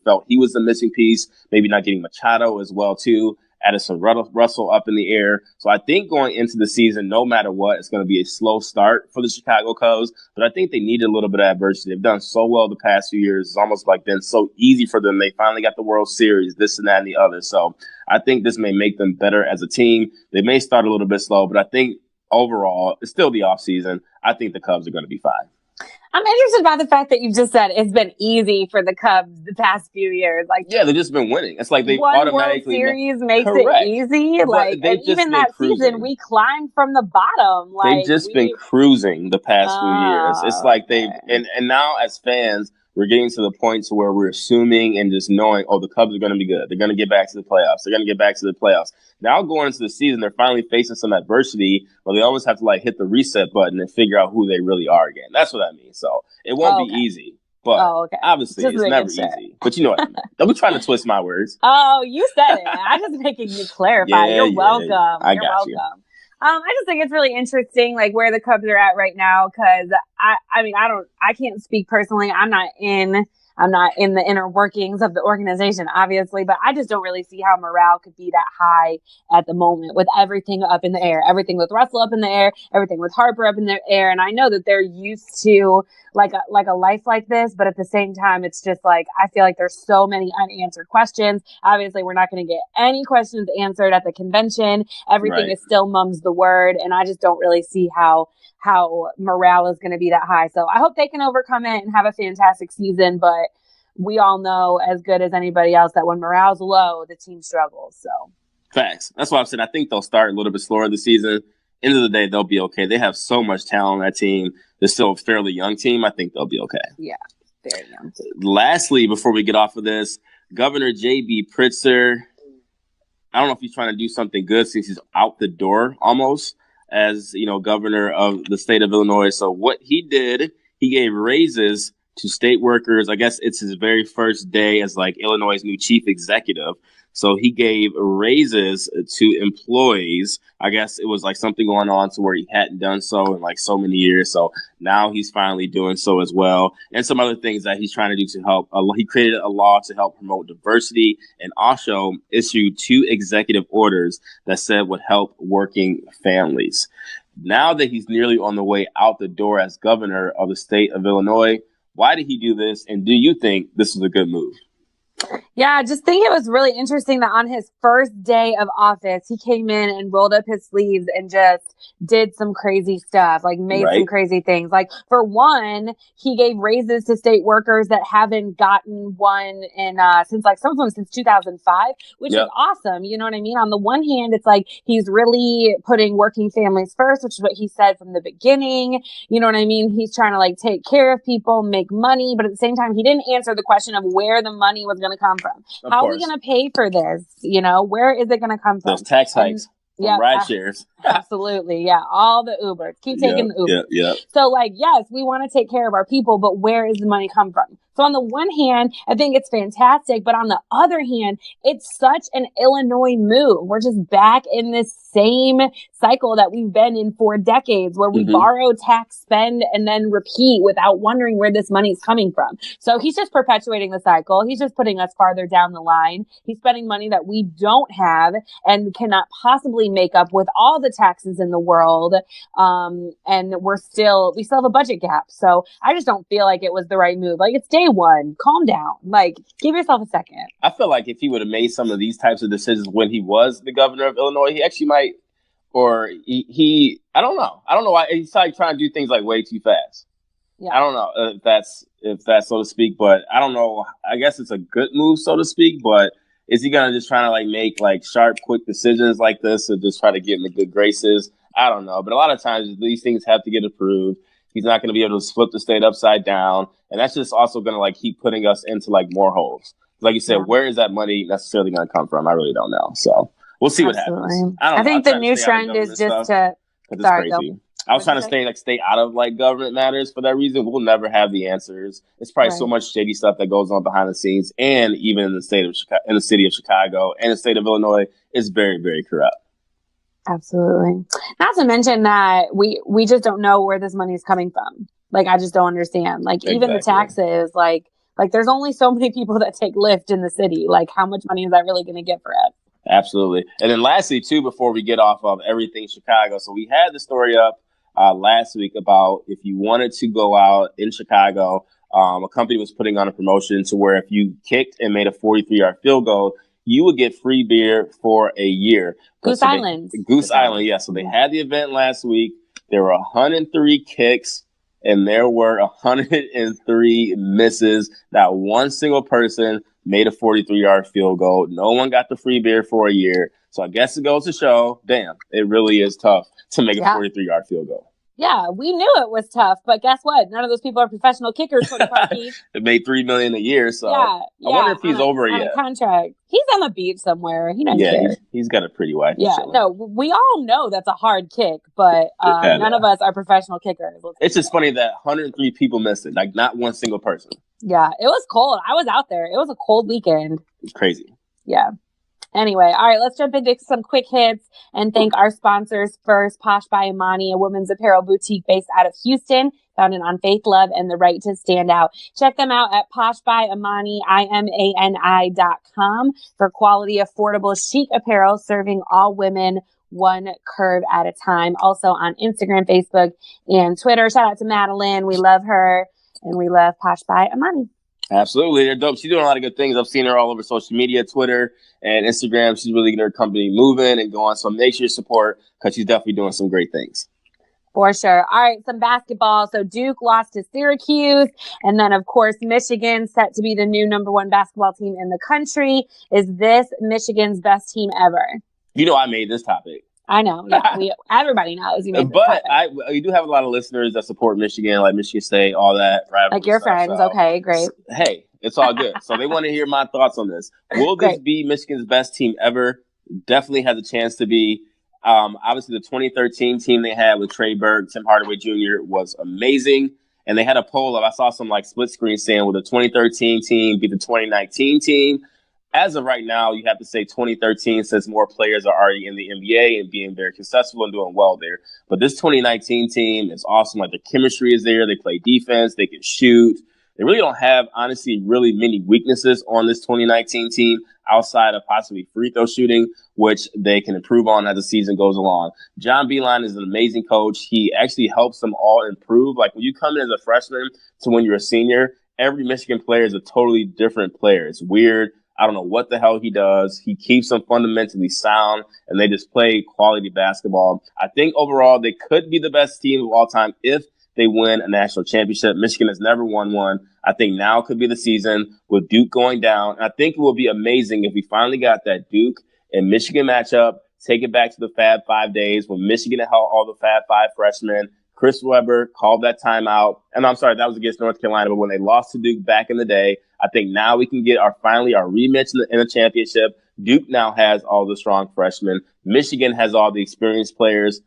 felt he was the missing piece. Maybe not getting Machado as well, too. Addison Russell up in the air. So I think going into the season, no matter what, it's going to be a slow start for the Chicago Cubs. But I think they needed a little bit of adversity. They've done so well the past few years. It's almost like been so easy for them. They finally got the World Series, this and that and the other. So I think this may make them better as a team. They may start a little bit slow, but I think overall, it's still the offseason. I think the Cubs are going to be fine. I'm interested by the fact that you just said it's been easy for the Cubs the past few years. Like, yeah, they've just been winning. It's like they one automatically World Series makes it easy. Like, and even that season, we climbed from the bottom. Like, they've just been cruising the past few years. It's like they've and now as fans, we're getting to the point to where we're assuming and just knowing, oh, the Cubs are going to be good. They're going to get back to the playoffs. They're going to get back to the playoffs. Now going into the season, they're finally facing some adversity where they always have to like hit the reset button and figure out who they really are again. That's what I mean. So it won't be easy, but obviously it's never easy. But you know what I mean. Don't be trying to twist my words. Oh, you said it. I'm just making you clarify. You're welcome. I You're got welcome. you. I just think it's really interesting, like where the Cubs are at right now. Cause I can't speak personally. I'm not in the inner workings of the organization, obviously, but I just don't really see how morale could be that high at the moment with everything up in the air, everything with Russell up in the air, everything with Harper up in the air. And I know that they're used to like a life like this, but at the same time, it's just like, I feel like there's so many unanswered questions. Obviously, we're not going to get any questions answered at the convention. Everything is still mum's the word. And I just don't really see how morale is going to be that high. So I hope they can overcome it and have a fantastic season. But we all know as good as anybody else that when morale's low, the team struggles. So facts. That's why I'm saying I think they'll start a little bit slower this season. End of the day, they'll be okay. They have so much talent on that team. They're still a fairly young team. I think they'll be okay. Yeah, very young. Lastly, before we get off of this, Governor J.B. Pritzker, I don't know if he's trying to do something good since he's out the door almost as, governor of the state of Illinois. So what he did, he gave raises to state workers. I guess it's his very first day as Illinois' new chief executive. So he gave raises to employees. I guess it was something going on to where he hadn't done so in so many years. So now he's finally doing so as well. And some other things that he's trying to do to help. He created a law to help promote diversity and also issued 2 executive orders that said would help working families. Now that he's nearly on the way out the door as governor of the state of Illinois, why did he do this? And do you think this is a good move? Yeah, I just think it was really interesting that on his first day of office, he came in and rolled up his sleeves and just did some crazy stuff, made some crazy things. For one, he gave raises to state workers that haven't gotten one in since some of them since 2005, which is awesome. You know what I mean? On the one hand, it's he's really putting working families first, which is what he said from the beginning. You know what I mean? He's trying to take care of people, make money, but at the same time, he didn't answer the question of where the money was going to come from. How are we going to pay for this? Where is it going to come from? Those tax hikes. Ride shares. Absolutely. Yeah. All the Ubers. Keep taking the Ubers. Yeah. So yes, we want to take care of our people, but where is the money come from? So on the one hand, I think it's fantastic. But on the other hand, it's such an Illinois move. We're just back in this same cycle that we've been in for decades where we borrow, tax, spend, and then repeat without wondering where this money is coming from. So he's just perpetuating the cycle. He's just putting us farther down the line. He's spending money that we don't have and cannot possibly make up with all the taxes in the world. And we still have a budget gap. So I just don't feel like it was the right move. It's day one. Calm down. Give yourself a second. I feel like if he would have made some of these types of decisions when he was the governor of Illinois, he actually might, or he I don't know. I don't know why he's trying to do things way too fast. Yeah. I don't know if that's so to speak, but I don't know. I guess it's a good move, so to speak, but is he going to just try to make sharp, quick decisions like this or just try to get in the good graces? I don't know. But a lot of times these things have to get approved. He's not going to be able to flip the state upside down. And that's just also going to keep putting us into more holes. Like you said, where is that money necessarily going to come from? I really don't know. So we'll see what happens. I think the new trend is just to. It's crazy. I was trying to stay out of government matters for that reason. We'll never have the answers. It's probably so much shady stuff that goes on behind the scenes, and even in the state of in the city of Chicago and the state of Illinois is very, very corrupt. Absolutely. Not to mention that we just don't know where this money is coming from. I just don't understand. Even the taxes, there's only so many people that take Lyft in the city. How much money is that really going to get for us? Absolutely. And then lastly, too, before we get off of everything Chicago. So we had the story up last week about if you wanted to go out in Chicago, a company was putting on a promotion to where if you kicked and made a 43-yard field goal, you would get free beer for a year. Goose Island. Yeah. So they had the event last week. There were 103 kicks and there were 103 misses. Not one single person made a 43-yard field goal. No one got the free beer for a year. So I guess it goes to show, damn, it really is tough to make a 43-yard field goal. Yeah, we knew it was tough, but guess what? None of those people are professional kickers for the party. They made $3 million a year, so I wonder if he's over it yet. Contract. He's on the beach somewhere. He doesn't care. He's got a pretty wife. Yeah, no, we all know that's a hard kick, but none of us are professional kickers. It's just funny that 103 people missed it, not one single person. Yeah, it was cold. I was out there. It was a cold weekend. It's crazy. Yeah. Anyway, all right, let's jump into some quick hits and thank our sponsors first. Posh by Imani, a women's apparel boutique based out of Houston, founded on faith, love, and the right to stand out. Check them out at poshbyimani, IMANI.com for quality, affordable, chic apparel serving all women one curve at a time. Also on Instagram, Facebook, and Twitter. Shout out to Madeline. We love her, and we love Posh by Imani. Absolutely. They're dope. She's doing a lot of good things. I've seen her all over social media, Twitter and Instagram. She's really getting her company moving and going. So make sure you support because she's definitely doing some great things. For sure. All right, some basketball. So Duke lost to Syracuse. And then, of course, Michigan set to be the new number one basketball team in the country. Is this Michigan's best team ever? You know, I made this topic. I know. Yeah, everybody knows you made this topic. But you do have a lot of listeners that support Michigan, like Michigan State, all that. Like your friends. So, okay, great. Hey, it's all good. So they want to hear my thoughts on this. Will this be Michigan's best team ever? Definitely has a chance to be. Obviously, the 2013 team they had with Trey Burke, Tim Hardaway Jr. was amazing. And they had a poll I saw some like split screen saying, will the 2013 team beat the 2019 team? As of right now, you have to say 2013 since more players are already in the NBA and being very successful and doing well there. But this 2019 team is awesome. Like the chemistry is there. They play defense. They can shoot. They really don't have, honestly, really many weaknesses on this 2019 team outside of possibly free throw shooting, which they can improve on as the season goes along. John Beilein is an amazing coach. He actually helps them all improve. Like when you come in as a freshman to when you're a senior, every Michigan player is a totally different player. It's weird. I don't know what the hell he does. He keeps them fundamentally sound, and they just play quality basketball. I think overall they could be the best team of all time if they win a national championship. Michigan has never won one. I think now could be the season with Duke going down. I think it will be amazing if we finally got that Duke and Michigan matchup, take it back to the Fab 5 days when Michigan had all the Fab 5 freshmen. Chris Webber called that timeout. And I'm sorry, that was against North Carolina. But when they lost to Duke back in the day, I think now we can get our rematch in the championship. Duke now has all the strong freshmen. Michigan has all the experienced players.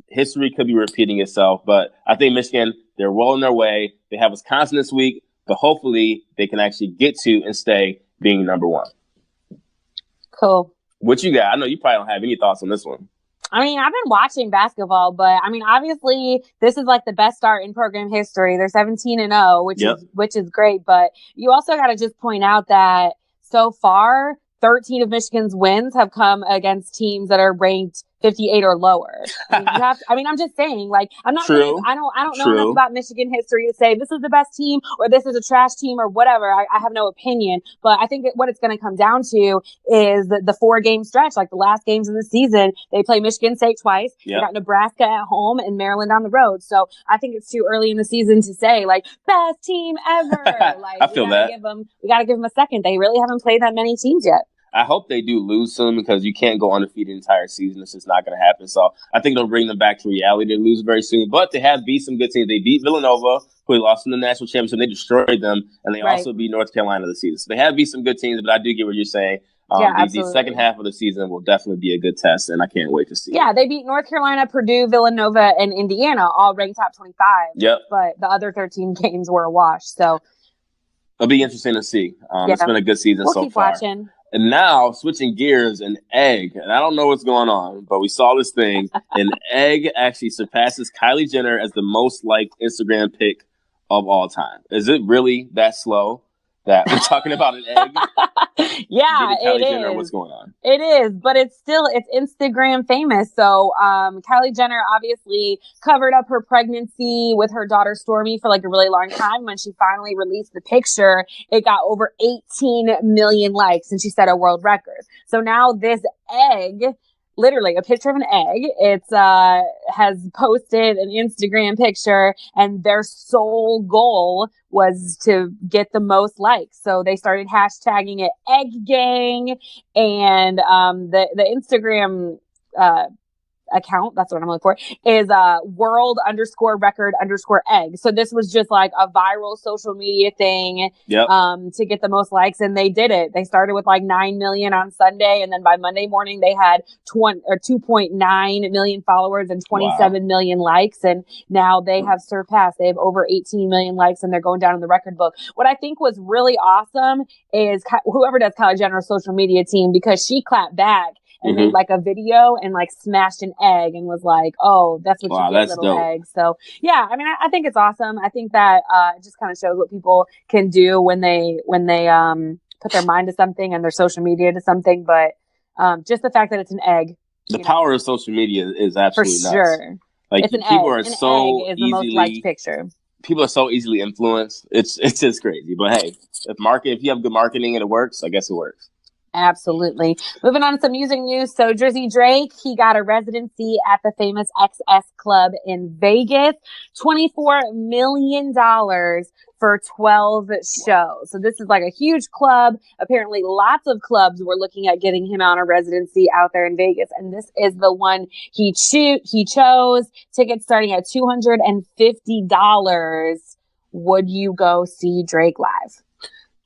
History could be repeating itself. But I think Michigan, they're well on their way. They have Wisconsin this week. But hopefully they can actually get to and stay being number one. Cool. What you got? I know you probably don't have any thoughts on this one. I mean, I've been watching basketball, but I mean, obviously this is like the best start in program history. They're 17-0, which is great. But you also got to just point out that so far, 13 of Michigan's wins have come against teams that are ranked 58 or lower. I'm just saying, like, I'm not saying, I don't know enough about Michigan history to say this is the best team or this is a trash team or whatever. I have no opinion, but I think that what it's going to come down to is the 4-game stretch, like the last games of the season. They play Michigan State twice. Yep. They got Nebraska at home and Maryland on the road. So I think it's too early in the season to say like best team ever. Like, I feel that. We got to give them a second. They really haven't played that many teams yet. I hope they do lose soon because you can't go undefeated the entire season. It's just not going to happen. So I think it'll bring them back to reality. They lose very soon. But they have beat some good teams. They beat Villanova, who they lost in the national championship. They destroyed them. And they also beat North Carolina this season. So they have beat some good teams. But I do get what you're saying. The second half of the season will definitely be a good test. And I can't wait to see. Yeah, they beat North Carolina, Purdue, Villanova, and Indiana, all ranked top 25. Yep. But the other 13 games were a wash. So it'll be interesting to see. It's been a good season so far. We'll keep watching. And now, switching gears, an egg. And I don't know what's going on, but we saw this thing. An egg actually surpasses Kylie Jenner as the most liked Instagram pic of all time. Is it really that slow that we're talking about an egg? Yeah, Kylie Jenner, what's going on? It is, but it's Instagram famous. So Kylie Jenner obviously covered up her pregnancy with her daughter Stormy for like a really long time. When she finally released the picture, it got over 18 million likes and she set a world record. So now this egg, literally a picture of an egg, it's has posted an Instagram picture, and their sole goal was to get the most likes. So they started hashtagging it Egg Gang, and the Instagram account, that's what I'm looking for, is world_record_egg. So this was just like a viral social media thing to get the most likes, and they did it. They started with like 9 million on Sunday, and then by Monday morning they had 2.9 million followers and 27 million likes, and now they have surpassed. They have over 18 million likes, and they're going down in the record book. What I think was really awesome is whoever does Kylie Jenner's social media team, because she clapped back and made like a video and like smashed an egg and was like, oh, that's what you get, little egg. So yeah, I mean, I think it's awesome. I think that it just kind of shows what people can do when they put their mind to something and their social media to something. But just the fact that it's an egg. The power of social media is absolutely nuts. For sure. Like it's an people egg. are so egg is the most liked picture. People are so easily influenced. It's just crazy. But hey, if you have good marketing and it works, I guess it works. Absolutely. Moving on to some music news. So Drizzy Drake, he got a residency at the famous XS Club in Vegas. $24 million for 12 shows. So this is like a huge club. Apparently lots of clubs were looking at getting him on a residency out there in Vegas. And this is the one he chose. Tickets starting at $250. Would you go see Drake live?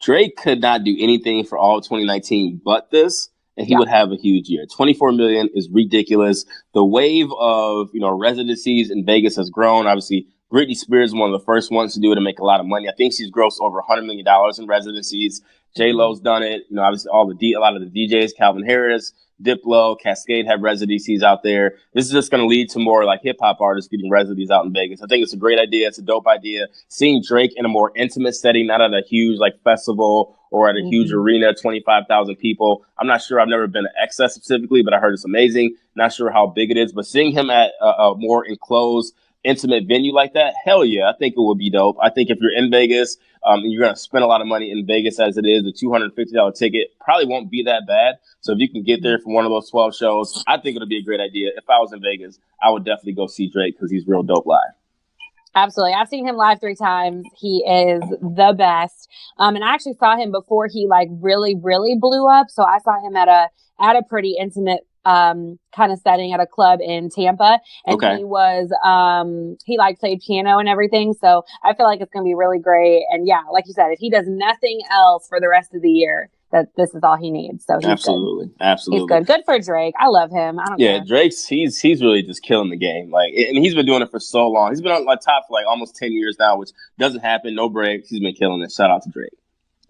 Drake could not do anything for all of 2019 but this, and he would have a huge year. 24 million is ridiculous. The wave of, residencies in Vegas has grown. Obviously, Britney Spears is one of the first ones to do it and make a lot of money. I think she's grossed over $100 million in residencies. J-Lo's done it. Obviously a lot of the DJs, Calvin Harris, Diplo, Cascade have residencies out there. This is just going to lead to more like hip hop artists getting residencies out in Vegas. I think it's a great idea. It's a dope idea. Seeing Drake in a more intimate setting, not at a huge like festival or at a huge arena, 25,000 people. I'm not sure. I've never been to XS specifically, but I heard it's amazing. Not sure how big it is, but seeing him at a more enclosed, intimate venue like that, hell yeah, I think it would be dope. I think if you're in Vegas, and you're going to spend a lot of money in Vegas as it is, the $250 ticket probably won't be that bad. So if you can get there for one of those 12 shows, I think it'll be a great idea. If I was in Vegas, I would definitely go see Drake because he's real dope live. Absolutely. I've seen him live 3 times. He is the best. And I actually saw him before he like really, really blew up. So I saw him at a pretty intimate kind of setting at a club in Tampa, and he was he like played piano and everything, so I feel like it's gonna be really great. And yeah, like you said, if he does nothing else for the rest of the year, that this is all he needs. So he's absolutely he's good for Drake. I love him. I don't care. Drake's he's really just killing the game, like, and he's been doing it for so long. He's been on like top for like almost 10 years now, which doesn't happen. No breaks. He's been killing it. Shout out to Drake.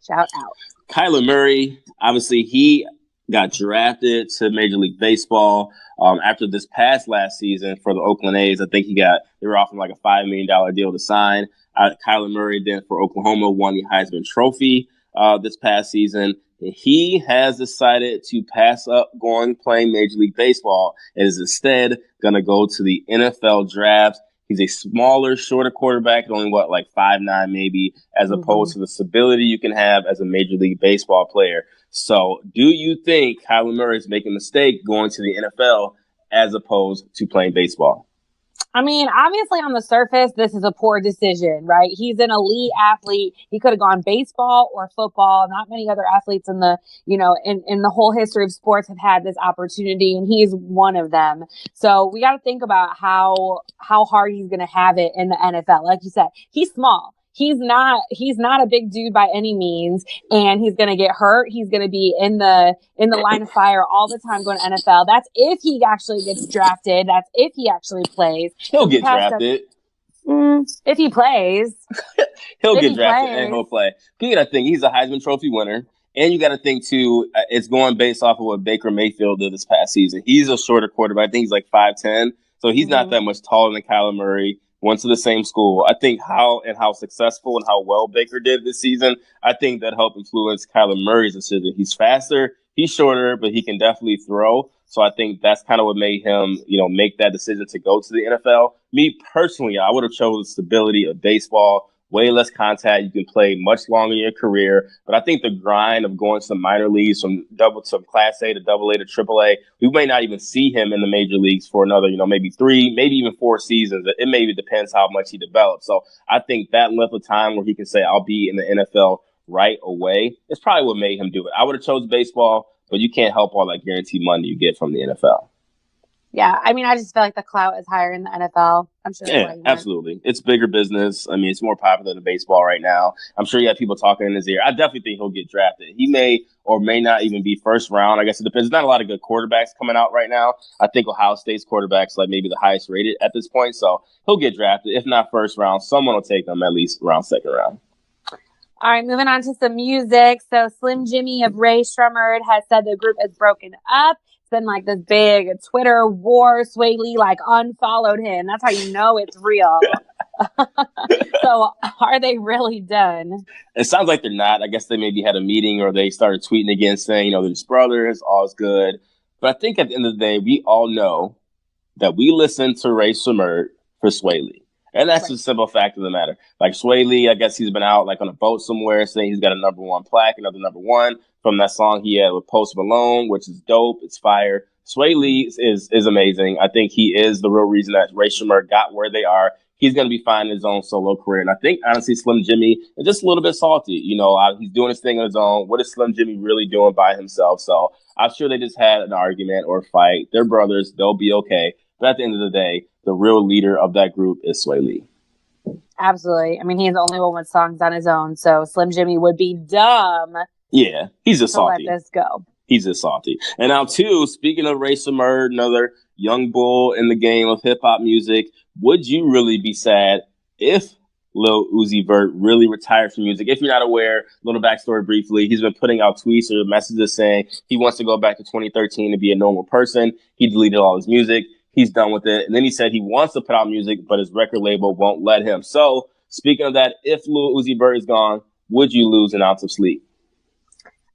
Shout out. Kyler Murray, obviously he got drafted to Major League Baseball after this past last season for the Oakland A's. I think they were offering like a $5 million deal to sign. Kyler Murray then for Oklahoma won the Heisman Trophy this past season. He has decided to pass up playing Major League Baseball and is instead going to go to the NFL draft. He's a smaller, shorter quarterback, only like 5'9" maybe, as opposed to the stability you can have as a Major League Baseball player. So do you think Kyler Murray is making a mistake going to the NFL as opposed to playing baseball? I mean, obviously on the surface, this is a poor decision, right? He's an elite athlete. He could have gone baseball or football. Not many other athletes in the, in the whole history of sports have had this opportunity, and he's one of them. So we got to think about how hard he's going to have it in the NFL. Like you said, he's small. He's not a big dude by any means, and he's going to get hurt. He's going to be in the line of fire all the time going to NFL. That's if he actually gets drafted. That's if he actually plays. He'll get drafted. If he plays. He'll get drafted and he'll play. You got to think, he's a Heisman Trophy winner. And you got to think, too, it's going based off of what Baker Mayfield did this past season. He's a shorter quarterback. I think he's like 5'10". So he's not that much taller than Kyler Murray. Went to the same school. I think how successful and how well Baker did this season, I think that helped influence Kyler Murray's decision. He's faster, he's shorter, but he can definitely throw. So I think that's kind of what made him, make that decision to go to the NFL. Me personally, I would have chosen the stability of baseball. Way less contact. You can play much longer in your career. But I think the grind of going to the minor leagues from Class A to Double A to Triple A, we may not even see him in the major leagues for another, maybe 3, maybe even 4 seasons. It maybe depends how much he develops. So I think that length of time where he can say, I'll be in the NFL right away, is probably what made him do it. I would have chosen baseball, but you can't help all that guaranteed money you get from the NFL. Yeah, I mean, I just feel like the clout is higher in the NFL. I'm sure. Yeah, absolutely. It's bigger business. I mean, it's more popular than baseball right now. I'm sure you have people talking in his ear. I definitely think he'll get drafted. He may or may not even be first round. I guess it depends. There's not a lot of good quarterbacks coming out right now. I think Ohio State's quarterback's like maybe the highest rated at this point. So he'll get drafted. If not first round, someone will take him at least around second round. All right, moving on to some music. So Slim Jimmy of Ray Sremmurd has said the group is broken up. It's been like this big Twitter war. Sway Lee unfollowed him. That's how you know it's real. So are they really done? It sounds like they're not. I guess they maybe had a meeting or they started tweeting again saying, they're just brothers, all's good. But I think at the end of the day, we all know that we listen to Ray Sremmurd for Sway Lee. And that's the simple fact of the matter. Like Sway Lee, I guess he's been out like on a boat somewhere saying he's got a #1 plaque, another #1 from that song he had with Post Malone, which is dope. It's fire. Sway Lee is amazing. I think he is the real reason that Ray Sremmurd got where they are. He's going to be fine in his own solo career. And I think, honestly, Slim Jimmy is just a little bit salty. You know, he's doing his thing on his own. What is Slim Jimmy really doing by himself? So I'm sure they just had an argument or a fight. They're brothers. They'll be okay. But at the end of the day, the real leader of that group is Sway Lee. Absolutely. I mean, he's the only one with songs on his own. So Slim Jimmy would be dumb. Yeah, he's just salty. Let this go. He's just salty. And now, too, speaking of Ray Sremmurd, another young bull in the game of hip-hop music, would you really be sad if Lil Uzi Vert really retired from music? If you're not aware, little backstory briefly, he's been putting out tweets or messages saying he wants to go back to 2013 and be a normal person. He deleted all his music. He's done with it. And then he said he wants to put out music, but his record label won't let him. So, speaking of that, if Lil Uzi Vert is gone, would you lose an ounce of sleep?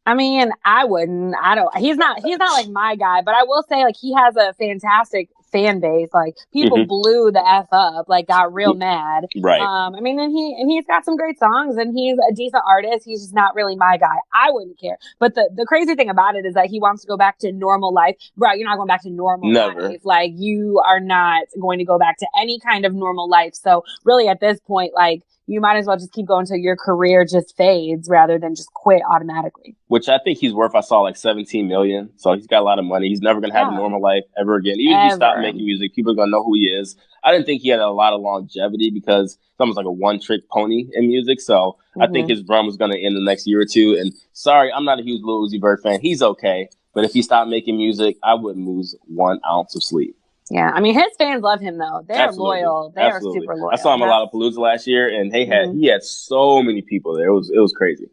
I mean, I wouldn't. He's not like my guy, but I will say, like, he has a fantastic fan base. Like, people blew the F up, like, got real mad. Right. I mean, and he's got some great songs, and he's a decent artist. He's just not really my guy. I wouldn't care. But the crazy thing about it is that he wants to go back to normal life. Bro, you're not going back to normal life. Like, you are not going to go back to any kind of normal life. So, really, at this point, like, you might as well just keep going until your career just fades rather than just quit automatically. Which I think he's worth, I saw, like $17 million. So he's got a lot of money. He's never going to have a normal life ever again. Even if he stopped making music, people are going to know who he is. I didn't think he had a lot of longevity because it's almost like a one-trick pony in music. So I think his run was going to end the next year or two. And sorry, I'm not a huge Lil Uzi Vert fan. He's okay. But if he stopped making music, I wouldn't lose 1 ounce of sleep. Yeah, I mean, his fans love him, though. They're loyal. They are super loyal. I saw him a lot of Palooza last year, and he had so many people there. It was crazy.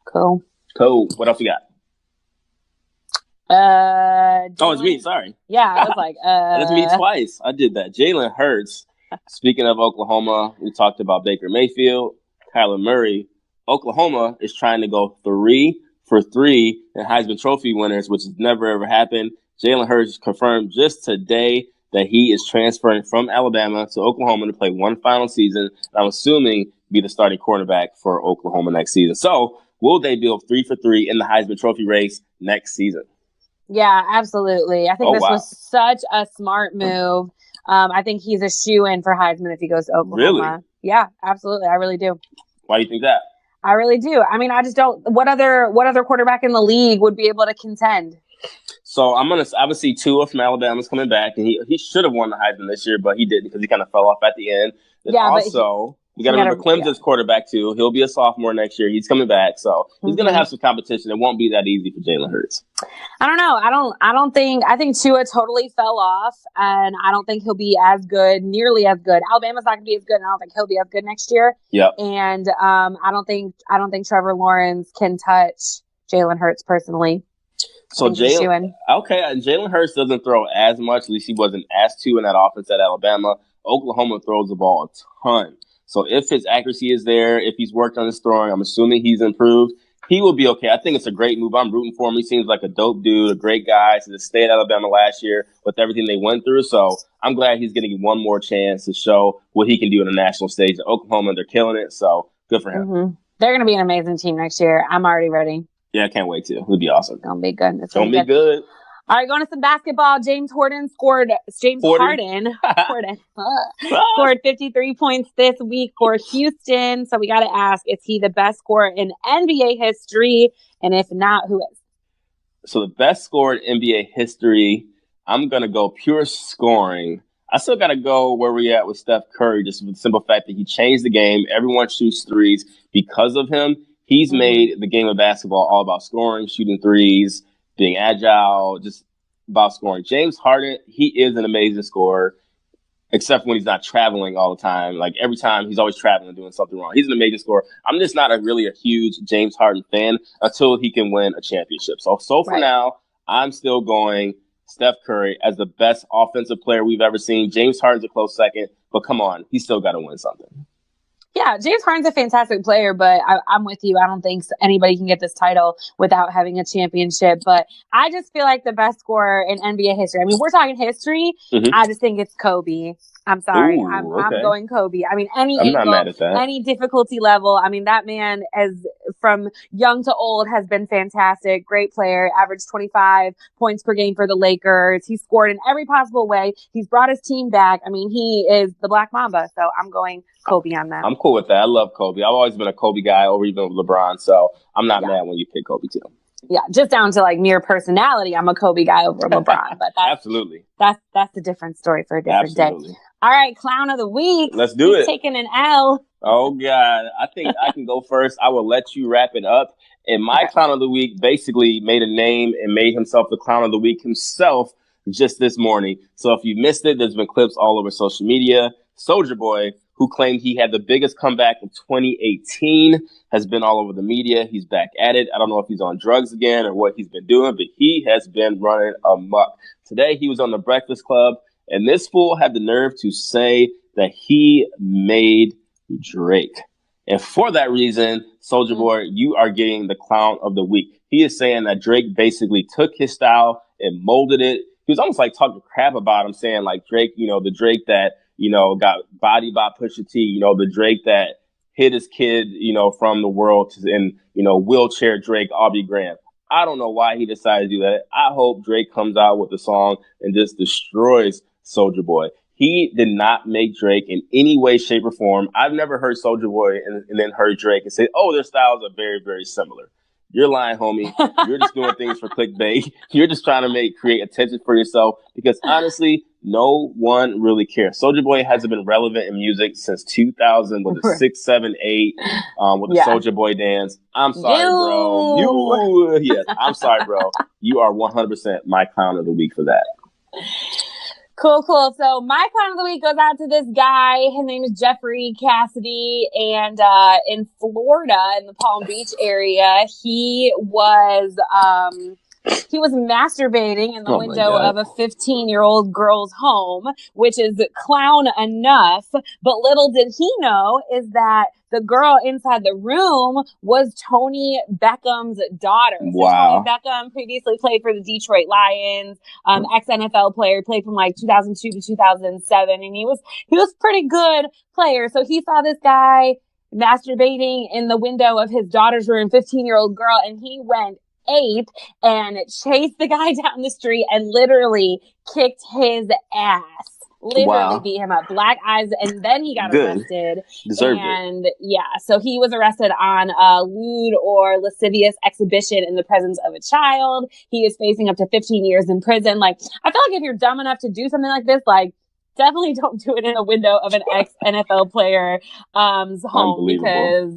Cool. What else you got? It's me. Sorry. Yeah, I was like, That's me twice. I did that. Jalen Hurts. Speaking of Oklahoma, we talked about Baker Mayfield, Kyler Murray. Oklahoma is trying to go 3 for 3 in Heisman Trophy winners, which has never, ever happened. Jalen Hurts confirmed just today that he is transferring from Alabama to Oklahoma to play one final season. And I'm assuming be the starting quarterback for Oklahoma next season. So will they be 3 for 3 in the Heisman Trophy race next season? Yeah, absolutely. I think this was such a smart move. I think he's a shoo-in for Heisman if he goes to Oklahoma. Really? Yeah, absolutely. I really do. Why do you think that? I really do. I mean, I just don't. What other quarterback in the league would be able to contend? So I'm gonna obviously Tua from Alabama's coming back, and he should have won the Heisman this year, but he didn't because he kind of fell off at the end. And also, we got to remember Clemson's quarterback too. He'll be a sophomore next year. He's coming back, so he's gonna have some competition. It won't be that easy for Jalen Hurts. I don't know. I think Tua totally fell off, and I don't think he'll be nearly as good. Alabama's not gonna be as good, and I don't think he'll be as good next year. Yep. And I don't think Trevor Lawrence can touch Jalen Hurts personally. So Jalen Hurts doesn't throw as much. At least he wasn't asked to in that offense at Alabama. Oklahoma throws the ball a ton. So if his accuracy is there, if he's worked on his throwing, I'm assuming he's improved. He will be okay. I think it's a great move. I'm rooting for him. He seems like a dope dude, a great guy. To stay at Alabama last year with everything they went through. So I'm glad he's getting one more chance to show what he can do in the national stage. At Oklahoma, they're killing it. So good for him. Mm-hmm. They're going to be an amazing team next year. I'm already ready. Yeah, I can't wait to. It'll be awesome. It's going to be good. It's going to be good. All right, going to some basketball. James Harden scored 53 points this week for Houston. So we got to ask, is he the best scorer in NBA history? And if not, who is? So the best scorer in NBA history, I'm going to go pure scoring. I still got to go where we at with Steph Curry, just with the simple fact that he changed the game. Everyone shoots threes because of him. He's made the game of basketball all about scoring, shooting threes, being agile, just about scoring. James Harden, he is an amazing scorer, except when he's not traveling all the time. Like every time, he's always traveling, doing something wrong. He's an amazing scorer. I'm just not really a huge James Harden fan until he can win a championship. So for now, I'm still going Steph Curry as the best offensive player we've ever seen. James Harden's a close second, but come on, he's still got to win something. Yeah, James Harden's a fantastic player, but I'm with you. I don't think anybody can get this title without having a championship. But I just feel like the best scorer in NBA history. I mean, we're talking history. Mm-hmm. I just think it's Kobe. I'm sorry. Ooh, I'm going Kobe. I mean, any I'm angle, not mad at that. Any difficulty level. I mean, that man, as from young to old, has been fantastic. Great player. Averaged 25 points per game for the Lakers. He scored in every possible way. He's brought his team back. I mean, he is the Black Mamba. So I'm going Kobe on that. I'm cool with that. I love Kobe. I've always been a Kobe guy over even LeBron. So I'm not mad when you pick Kobe too. Yeah, just down to like mere personality, I'm a Kobe guy over LeBron. But that's, absolutely, that's a different story for a different day. All right, clown of the week. Let's do it. Taking an L. Oh God, I think I can go first. I will let you wrap it up. And my clown of the week basically made a name and made himself the clown of the week himself just this morning. So if you missed it, there's been clips all over social media. Soulja Boy, who claimed he had the biggest comeback of 2018, has been all over the media. He's back at it. I don't know if he's on drugs again or what he's been doing, but he has been running amok. Today, he was on The Breakfast Club, and this fool had the nerve to say that he made Drake. And for that reason, Soulja Boy, you are getting the clown of the week. He is saying that Drake basically took his style and molded it. He was almost like talking crap about him, saying like Drake, the Drake that, got bodied by Pusha T, the Drake that hid his kid, from the world and, wheelchair Drake, Aubrey Graham. I don't know why he decided to do that. I hope Drake comes out with a song and just destroys Soulja Boy. He did not make Drake in any way, shape, or form. I've never heard Soulja Boy and then heard Drake and say, oh, their styles are very, very similar. You're lying, homie. You're just doing things for clickbait. You're just trying to create attention for yourself because honestly, no one really cares. Soulja Boy hasn't been relevant in music since 2000 with the 6, 7, 8 with the Soulja Boy dance. I'm sorry, bro. I'm sorry, bro. You are 100% my clown of the week for that. Cool. So my clown of the week goes out to this guy. His name is Jeffrey Cassidy. And in Florida, in the Palm Beach area, he was masturbating in the window of a 15-year-old girl's home, which is clown enough. But little did he know is that the girl inside the room was Tony Beckham's daughter. Wow. So Tony Beckham previously played for the Detroit Lions, ex-NFL player, played from like 2002 to 2007. And he was a pretty good player. So he saw this guy masturbating in the window of his daughter's room, 15-year-old girl, and he went ape and chased the guy down the street and literally kicked his ass. Literally beat him up, black eyes, and then he got arrested. Deserved it. So he was arrested on lewd or lascivious exhibition in the presence of a child. He is facing up to 15 years in prison. Like, I feel like if you're dumb enough to do something like this, like, definitely don't do it in a window of an ex-NFL player home because,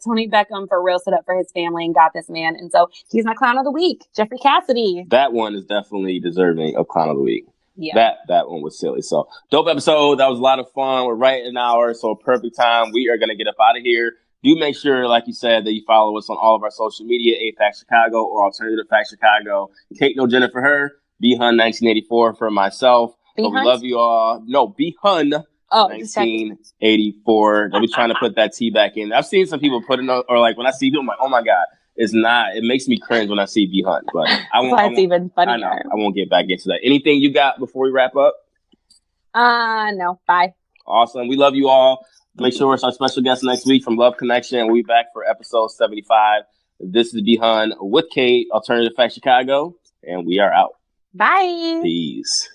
Tony Beckham for real stood up for his family and got this man. And so he's my clown of the week, Jeffrey Cassidy. That one is definitely deserving of clown of the week. Yeah. That one was silly. So dope episode. That was a lot of fun. We're right at an hour, so perfect time. We are going to get up out of here. Do make sure, like you said, that you follow us on all of our social media, A-Fact Chicago or Alternative Fact Chicago. Cait No Jenner for her, B.Hun 1984 for myself. We love you all. No, B.Hun 1984. I'll be trying to put that T back in. I've seen some people put it, or like when I see people, I'm like, oh my God. It's not. It makes me cringe when I see B.Hun, but I won't. That's even funnier. I know. I won't get back into that. Anything you got before we wrap up? No. Bye. Awesome. We love you all. Make sure it's our special guest next week from Love Connection. We'll be back for episode 75. This is B.Hun with Cait, Alternative Fact Chicago, and we are out. Bye. Peace.